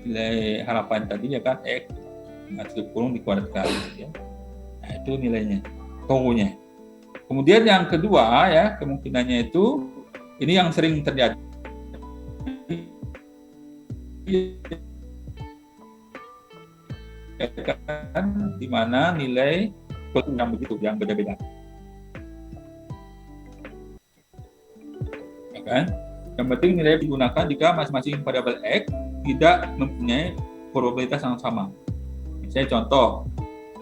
nilai harapan tadi ya kan, x kurung dikuadratkan ya. Nah itu nilainya, tau-nya. Kemudian yang kedua ya, kemungkinannya itu ini yang sering terjadi kan, di mana nilai yang begitu yang beda-beda, ya kan? Yang penting nilai digunakan jika masing-masing variabel x tidak mempunyai probabilitas yang sama. Misalnya contoh,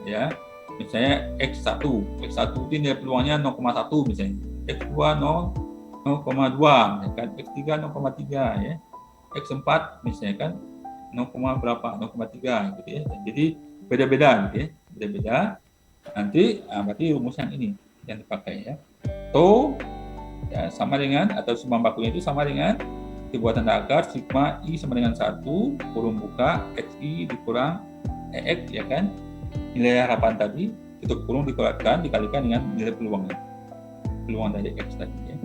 ya, misalnya x1 itu nilai peluangnya 0,1 misalnya, x2 0,2, ya kan, x3 0,3 ya, x4 misalnya kan 0,3 gitu ya. Jadi beda-beda gitu ya, beda-beda. Nanti berarti rumus yang ini yang dipakai ya. Tau ya sama dengan atau sumbang bakunya itu sama dengan dibuat tanda akar sigma i sama dengan 1 kurung buka xi dikurang ex ya kan. Nilai harapan tadi tutup kurung dikuatkan dikalikan dengan nilai peluangnya. Peluang dari x tadi ya.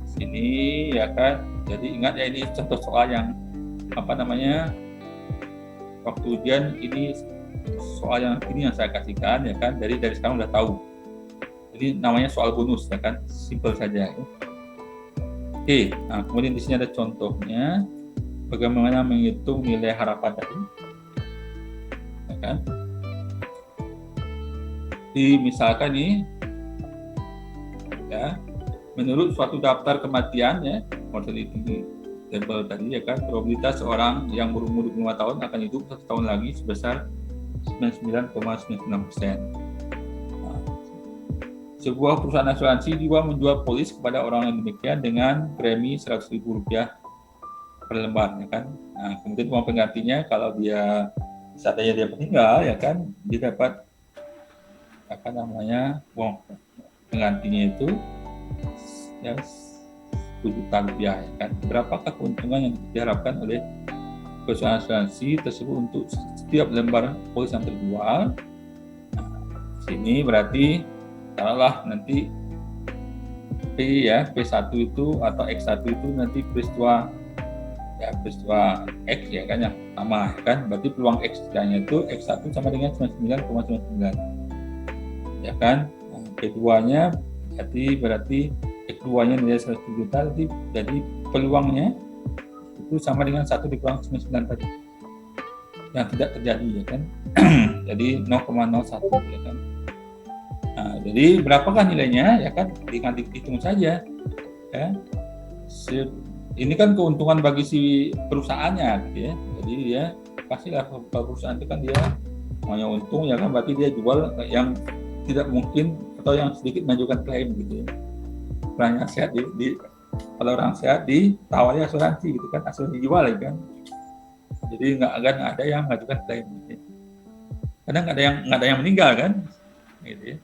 Sini ya kan. Jadi ingat ya, ini contoh soal yang waktu ujian ini soal yang ini yang saya kasihkan ya kan, dari sekarang udah tahu. Jadi namanya soal bonus ya kan, simple saja ya. Oke, nah kemudian di sini ada contohnya bagaimana menghitung nilai harapan tadi ya kan. Misalkan nih ya, menurut suatu daftar kematian ya, mortality table tadi ya kan, probabilitas seorang yang berumur 25 tahun akan hidup 1 tahun lagi sebesar 99,99%. Nah, sebuah perusahaan asuransi juga menjual polis kepada orang yang demikian dengan premi Rp100.000 per lembar ya kan. Nah, kemudian uang penggantinya kalau dia seandainya dia meninggal ya kan, dia dapat uang penggantinya itu ya Rp10 ya kan. Berapakah keuntungan yang diharapkan oleh perusahaan asuransi tersebut untuk setiap lembar polis yang terjual? Nah, sini berarti taruhlah nanti P1 itu atau X1 itu nanti peristiwa X ya kan yang pertama ya kan, berarti peluang X-nya itu X1 sama dengan 99,99 ya kan. Nah, keduanya berarti X2-nya nilai 100 juta, jadi peluangnya itu sama dengan 1 dikurang 99 tadi yang tidak terjadi ya kan. Jadi 0,01 ya kan. Nah, jadi berapakah nilainya ya kan, tinggal dihitung saja ya. Ini kan keuntungan bagi si perusahaannya gitu ya. Jadi dia pastilah perusahaan itu kan dia maunya untung ya kan, berarti dia jual yang tidak mungkin atau yang sedikit mengajukan klaim gitu ya. Orang yang sehat kalau orang sehat ditawari asuransi gitu kan, asuransi dijual ya kan. Jadi nggak ada yang mengajukan klaim gitu ya. Kadang nggak ada yang meninggal kan gitu ya.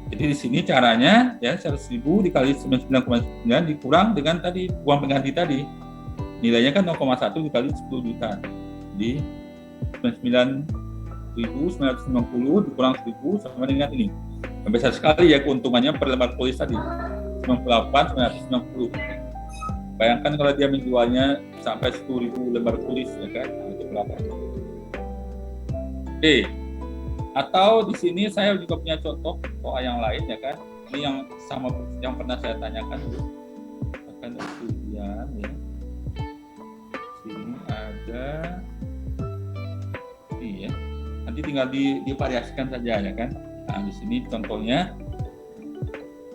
Jadi di sini caranya ya 100.000 dikali 99,9 dikurang dengan tadi uang pengganti tadi, nilainya kan 0,1 dikali 10 juta di 99.990 dikurang 1.000 sama dengan ini. Besar sekali ya keuntungannya per lembar polis tadi, 98.990. Bayangkan kalau dia menjualnya sampai 10.000 lembar polis ya kan, itu berapa? Oke, Atau di sini saya juga punya contoh soal yang lain ya kan. Ini yang sama yang pernah saya tanyakan dulu. Akan ujian ya. Sini ada ini ya. Nanti tinggal divariasikan saja ya kan. Nah, di sini contohnya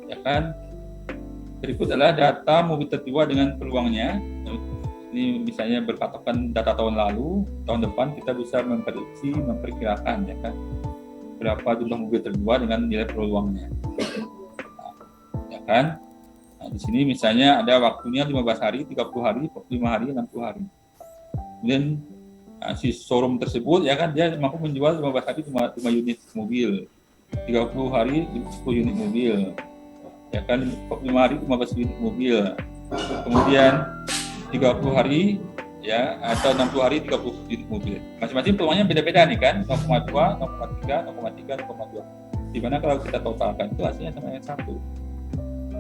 ya kan. Berikut adalah data mobil tertua dengan peluangnya. Ini misalnya berpatokan data tahun lalu, tahun depan kita bisa memprediksi, memperkirakan ya kan. Berapa jumlah mobil terjual dengan nilai peluangnya, ya kan? Nah, di sini misalnya ada waktunya 15 hari, 30 hari, 45 hari, 60 hari. Kemudian si showroom tersebut ya kan dia mampu menjual 15 hari 5 unit mobil, 30 hari 10 unit mobil, ya kan 45 hari 15 unit mobil. Kemudian 30 hari ya atau 60 hari 30 unit mobil. Masing-masing peluangnya beda-beda nih kan, 0,2, 0,3, 0,3, 0,2. Dimana kalau kita totalkan itu hasilnya sama yang satu,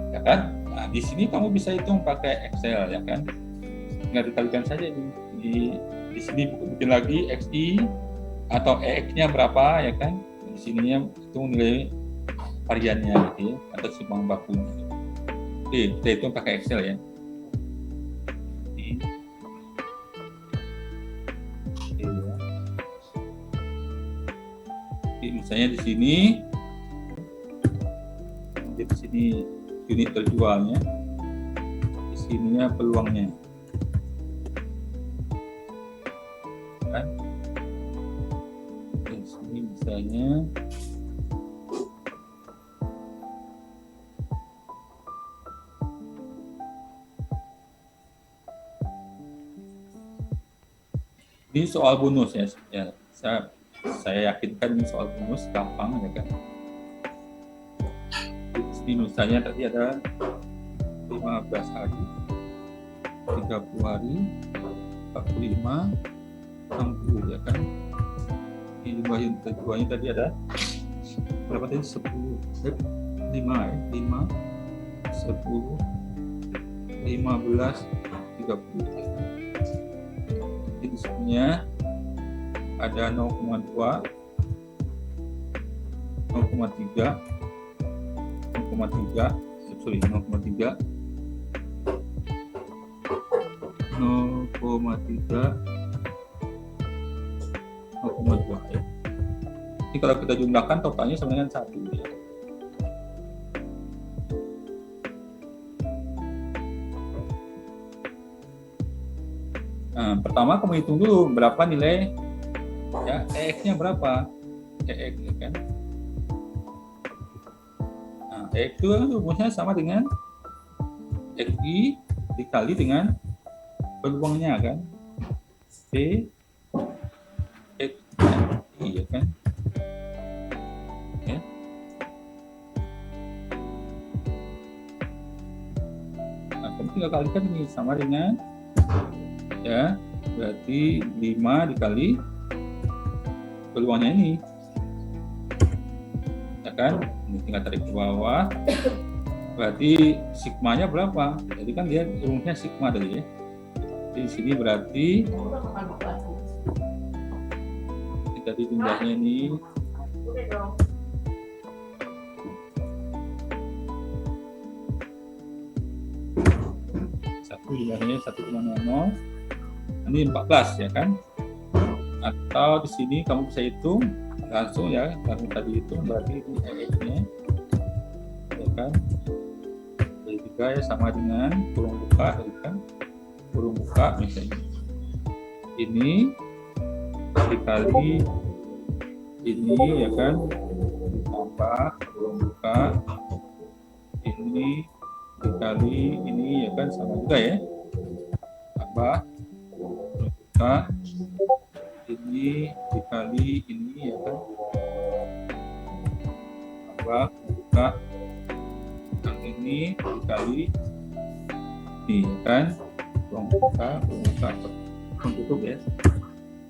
ya kan? Nah di sini kamu bisa hitung pakai Excel ya kan, tinggal dikalikan saja di sini bikin lagi XI atau EX-nya berapa ya kan? Di sininya hitung nilai variannya gitu ya, atau simbang bakunya. Oke, kita hitung pakai Excel ya. Misalnya di sini unit terjualnya, di sininya peluangnya, kan? Di sini misalnya ini soal bonus ya, saya yakinkan ini soal bonus gampang ya kan. Di sini misalnya tadi ada 15 hari, 30 hari, 45, 60 ya kan. Ini jumlah yang terjualnya tadi ada berapa tadi? 10, 5 ya, 5, 10, 15, 30 ya. Jadi di sininya ada 0,2, 0,3, 0,3, 0,3, 0,3, 0,2 ya. Ini kalau kita jumlahkan totalnya sama dengan 1 ya. Nah, pertama kamu hitung dulu berapa nilai ya, EX-nya berapa? EX ya kan. Nah, EX itu kan rumusnya sama dengan XI dikali dengan peluangnya kan. P X I ya kan. Ya. Nah, kamu tinggal kalikan ini sama dengan ya, berarti 5 dikali peluangnya ini ya kan, ini tinggal tarik ke bawah, berarti sigmanya berapa? Jadi kan dia rumusnya sigma tadi ya. Di sini berarti tadi jumlahnya ini jumlahnya 1,00, ini 14 ya kan. Atau di sini kamu bisa hitung langsung ya, langsung tadi itu berarti ini EX-nya ya kan. Jadi juga ya sama dengan kurung buka ya kan, kurung buka misalnya ini dikali ini ya kan, ditambah kurung buka ini dikali ini ya kan, sama juga ya, tambah kurung buka ini dikali ini ya kan, tambah buka yang ini dikali ini ya kan, buka tutup ya,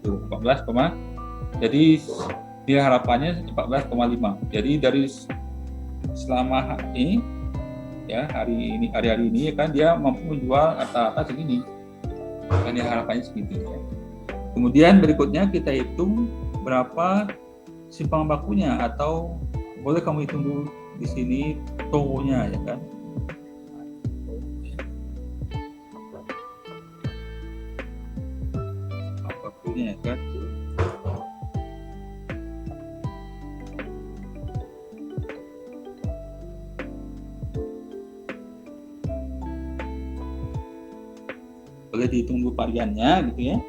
14, jadi nilai harapannya 14,5. Jadi dari selama ini ya, hari-hari ini ya kan, dia mampu menjual rata-rata segini kan, nilai harapannya segitu ya. Kemudian berikutnya kita hitung berapa simpangan bakunya, atau boleh kamu hitung dulu di sini tonya ya kan. Bakunya ya kan. Boleh dihitung dulu variannya gitu ya.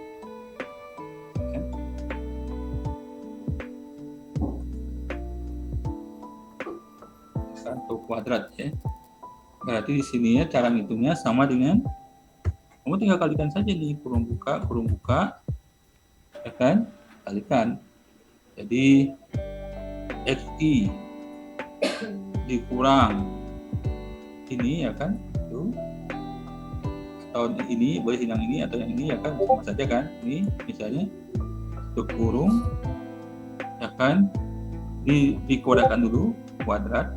Atau kuadrat ya. Berarti di sini ya cara ngitungnya sama dengan kamu tinggal kalikan saja nih, kurung buka ya kan, kalikan. Jadi XI dikurang ini ya kan, itu atau ini boleh hilang ini atau yang ini ya kan, sama saja kan. Ini misalnya untuk kurung ya kan, dikuadratkan dulu, kuadrat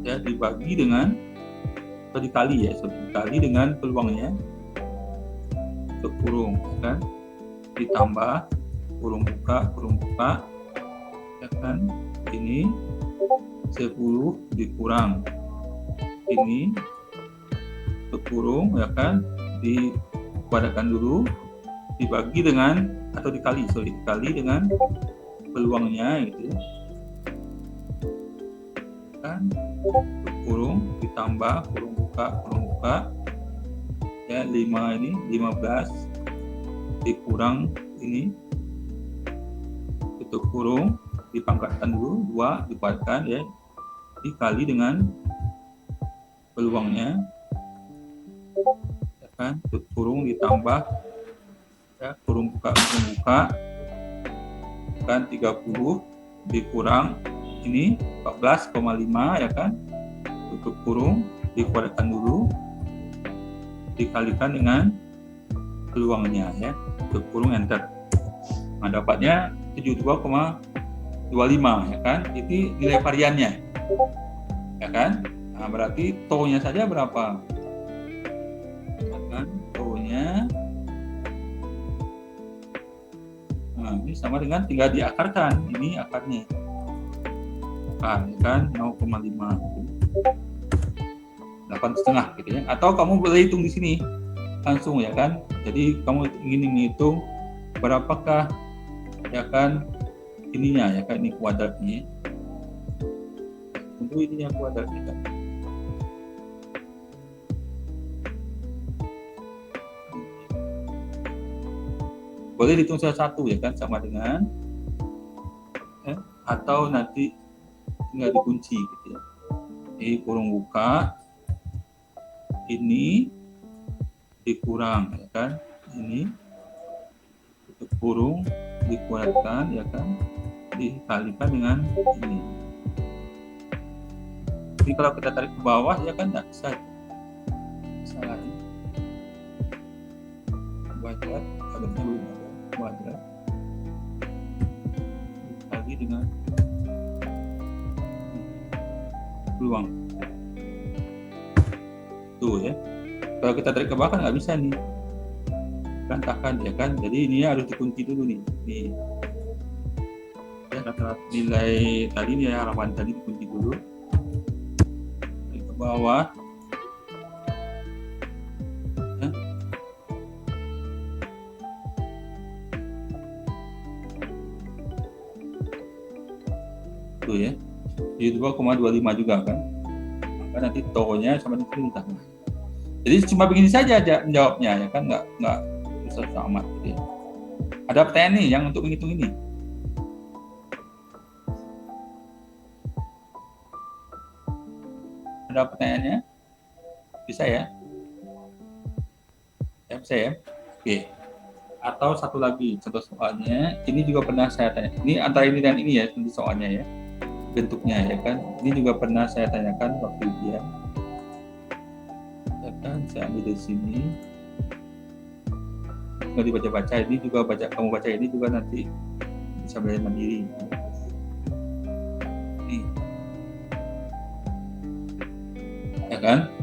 ya, dibagi dengan atau dikali ya, dikali dengan peluangnya untuk kurung ya kan, ditambah kurung buka ya kan, ini 10 dikurang ini untuk kurung ya kan, dikuadratkan dulu, dibagi dengan atau dikali dengan peluangnya gitu kan, untuk kurung ditambah kurung buka ya, 5 ini 15 dikurang ini untuk kurung, dipangkatkan dulu 2 dikuadratkan ya, dikali dengan peluangnya ya kan, untuk kurung ditambah ya, kurung buka kan, 30 dikurang ini 14,5 ya kan, untuk kurung dikuadratkan dulu, dikalikan dengan peluangnya ya, untuk kurung enter. Nah, dapatnya 72,25 ya kan, itu nilai variannya ya kan. Nah, berarti tau-nya saja berapa ya kan, tau-nya nah, ini sama dengan tinggal diakarkan, ini akarnya kan 0,5 8,5 gitu ya, atau kamu boleh hitung di sini langsung ya kan. Jadi kamu ingin menghitung berapakah ya kan ininya ya kan, ini kuadratnya tentu ini yang kuadratnya kan. Boleh dihitung salah satu ya kan, sama dengan atau nanti tinggal dikunci gitu ya. Ini kurung buka ini dikurang ya kan, ini untuk kurung dikuadratkan ya kan, dikalikan dengan ini. Jadi kalau kita tarik ke bawah ya kan nggak bisa, salah ini kuadrat, harusnya belum ada kuadrat dikali dengan peluang tuh ya. Kalau kita tarik ke bawah kan nggak bisa nih, berantakan ya kan. Jadi ini harus dikunci dulu nih ya, rata-rata nilai tadi nih harapan tadi dikunci dulu, tarik ke bawah ya. Tuh ya, jadi 2,25 juga kan. Maka nanti tokonya sama dengan ini ditambah. Jadi cuma begini saja aja menjawabnya ya kan, nggak susah amat gitu ya. Ada pertanyaan nih yang untuk menghitung ini? Ada pertanyaannya? Bisa ya? Ya bisa ya? Oke. Atau satu lagi contoh soalnya, ini juga pernah saya tanya. Ini antara ini dan ini ya contoh soalnya ya, bentuknya ya kan. Ini juga pernah saya tanyakan waktu ujian. Ya kan, saya ambil dari sini. Nggak dibaca-baca, ini juga kamu baca ini juga nanti bisa belajar mandiri. Nih. Ya kan?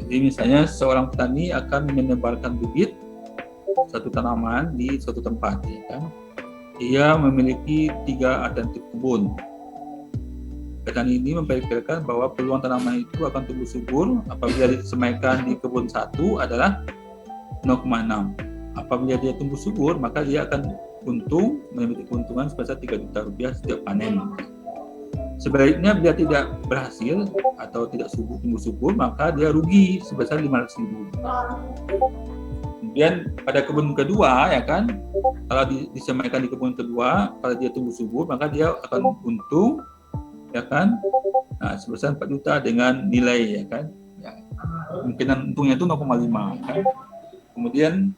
Jadi misalnya seorang petani akan menebarkan bibit satu tanaman di suatu tempat, ya kan? Ia memiliki 3 alternatif kebun. Petani ini memperkirakan bahwa peluang tanaman itu akan tumbuh subur apabila disemaikan di kebun 1 adalah 0,6. Apabila dia tumbuh subur, maka dia akan memiliki keuntungan sebesar 3 juta rupiah setiap panen. Sebaliknya bila tidak berhasil atau tidak tumbuh subur, maka dia rugi sebesar 500.000. Kemudian pada kebun kedua, ya kan, kalau disemaikan di kebun kedua, kalau dia tumbuh subur, maka dia akan untung, ya kan, nah, sebesar 4 juta dengan nilai, ya kan, ya, kemungkinan untungnya itu 0,5, kan. Kemudian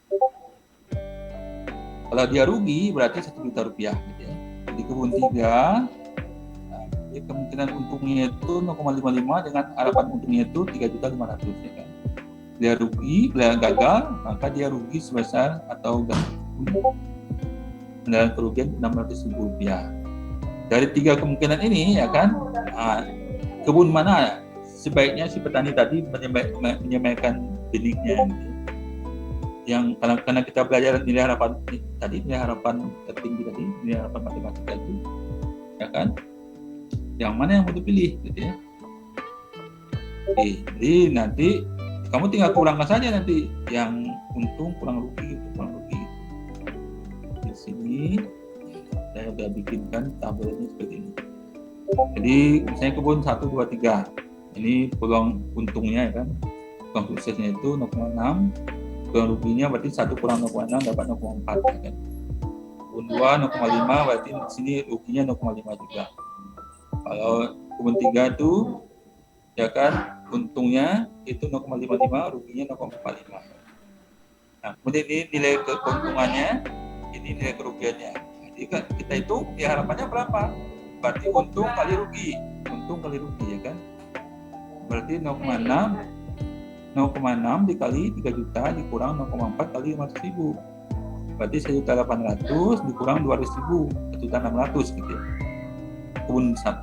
kalau dia rugi berarti 1 juta rupiah, gitu ya. Di kebun 3, nah, kemungkinan untungnya itu 0,55 dengan harapan untungnya itu 3.500.000, ya kan. Dia rugi, bila gagal, maka dia rugi sebesar atau dengan kerugian 600.000 rupiah. Dari 3 kemungkinan ini, ya kan, kebun mana sebaiknya si petani tadi menyemaikan benihnya, gitu. Yang karena kita belajar nilai harapan tadi, nilai harapan tertinggi tadi, nilai harapan matematika itu, ya kan, yang mana yang mau dipilih, gitu ya. Oke, jadi nanti kamu tinggal kurangkan saja nanti yang untung kurang rugi gitu, kurang rugi. Di sini saya sudah bikinkan tabelnya seperti ini. Jadi misalnya kebun 1, 2, 3. Ini peluang untungnya, ya kan. Peluang suksesnya itu 0,6. Peluang ruginya berarti 1 kurang 0,6 dapat 0,4, ya kan. Kebun 2 0,5 berarti di sini ruginya 0,5 juga. Kalau kebun 3 itu, ya kan, untungnya itu 0,55, ruginya 0,45. Nah, kemudian ini nilai keuntungannya, ini nilai kerugiannya. Jadi kan kita hitung ya harapannya berapa? Berarti untung kali rugi, ya kan? Berarti 0,6 dikali 3 juta dikurang 0,4 kali 500.000. Berarti 1.800.000 dikurang 200.000, 1.600.000 gitu ya.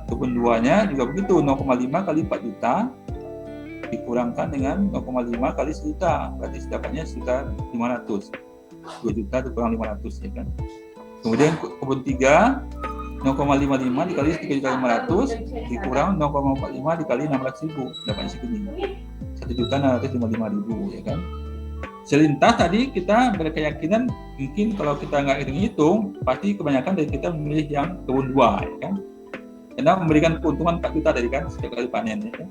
Kebun 2-nya juga begitu, 0,5 kali 4 juta dikurangkan dengan 0,5 kali 1 juta, berarti dapatnya sekitar 500. 2 juta dikurang 500, ya kan. Kemudian kebun 3 0,55 dikali 3.500 dikurang 0,45 dikali 600.000, dapatnya segini, 1.655.000, ya kan. Selintas tadi kita berkeyakinan mungkin kalau kita nggak hitung-hitung, pasti kebanyakan dari kita memilih yang kebun 2, ya kan. Karena memberikan keuntungan 4 juta tadi kan setiap kali panen, ya kan.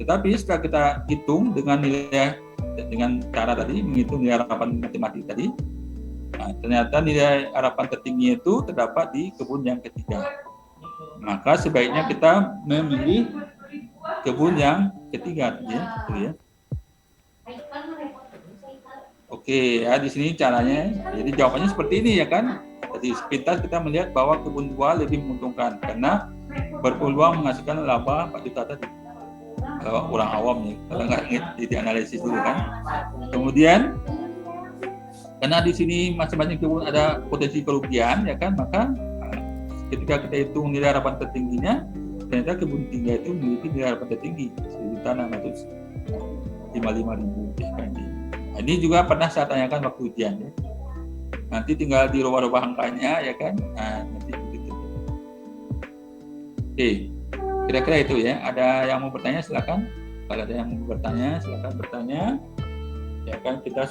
Tetapi setelah kita hitung dengan cara tadi menghitung nilai harapan matematik tadi, nah, ternyata nilai harapan tertinggi itu terdapat di kebun yang ketiga. Maka sebaiknya kita memilih kebun yang ketiga, ya. Oke, ya di sini caranya. Jadi jawabannya seperti ini, ya kan. Jadi sepintas kita melihat bahwa kebun 2 lebih menguntungkan karena berpeluang menghasilkan laba 4 juta tadi. Kalau orang awam nih, kalau nggak dianalisis dulu kan. Kemudian karena di sini masing-masing kebun ada potensi kerugian, ya kan, maka ketika kita hitung nilai harapan tertingginya, ternyata kebun 3 itu memiliki nilai harapan tertinggi 1.655.000, ya kan. Nah, ini juga pernah saya tanyakan waktu ujian, ya. Nanti tinggal dirubah-rubah angkanya, ya kan. Nah, nanti begitu. Oke. Kira-kira itu ya. Ada yang mau bertanya silakan. Kalau ada yang mau bertanya silakan bertanya. Ya kan kita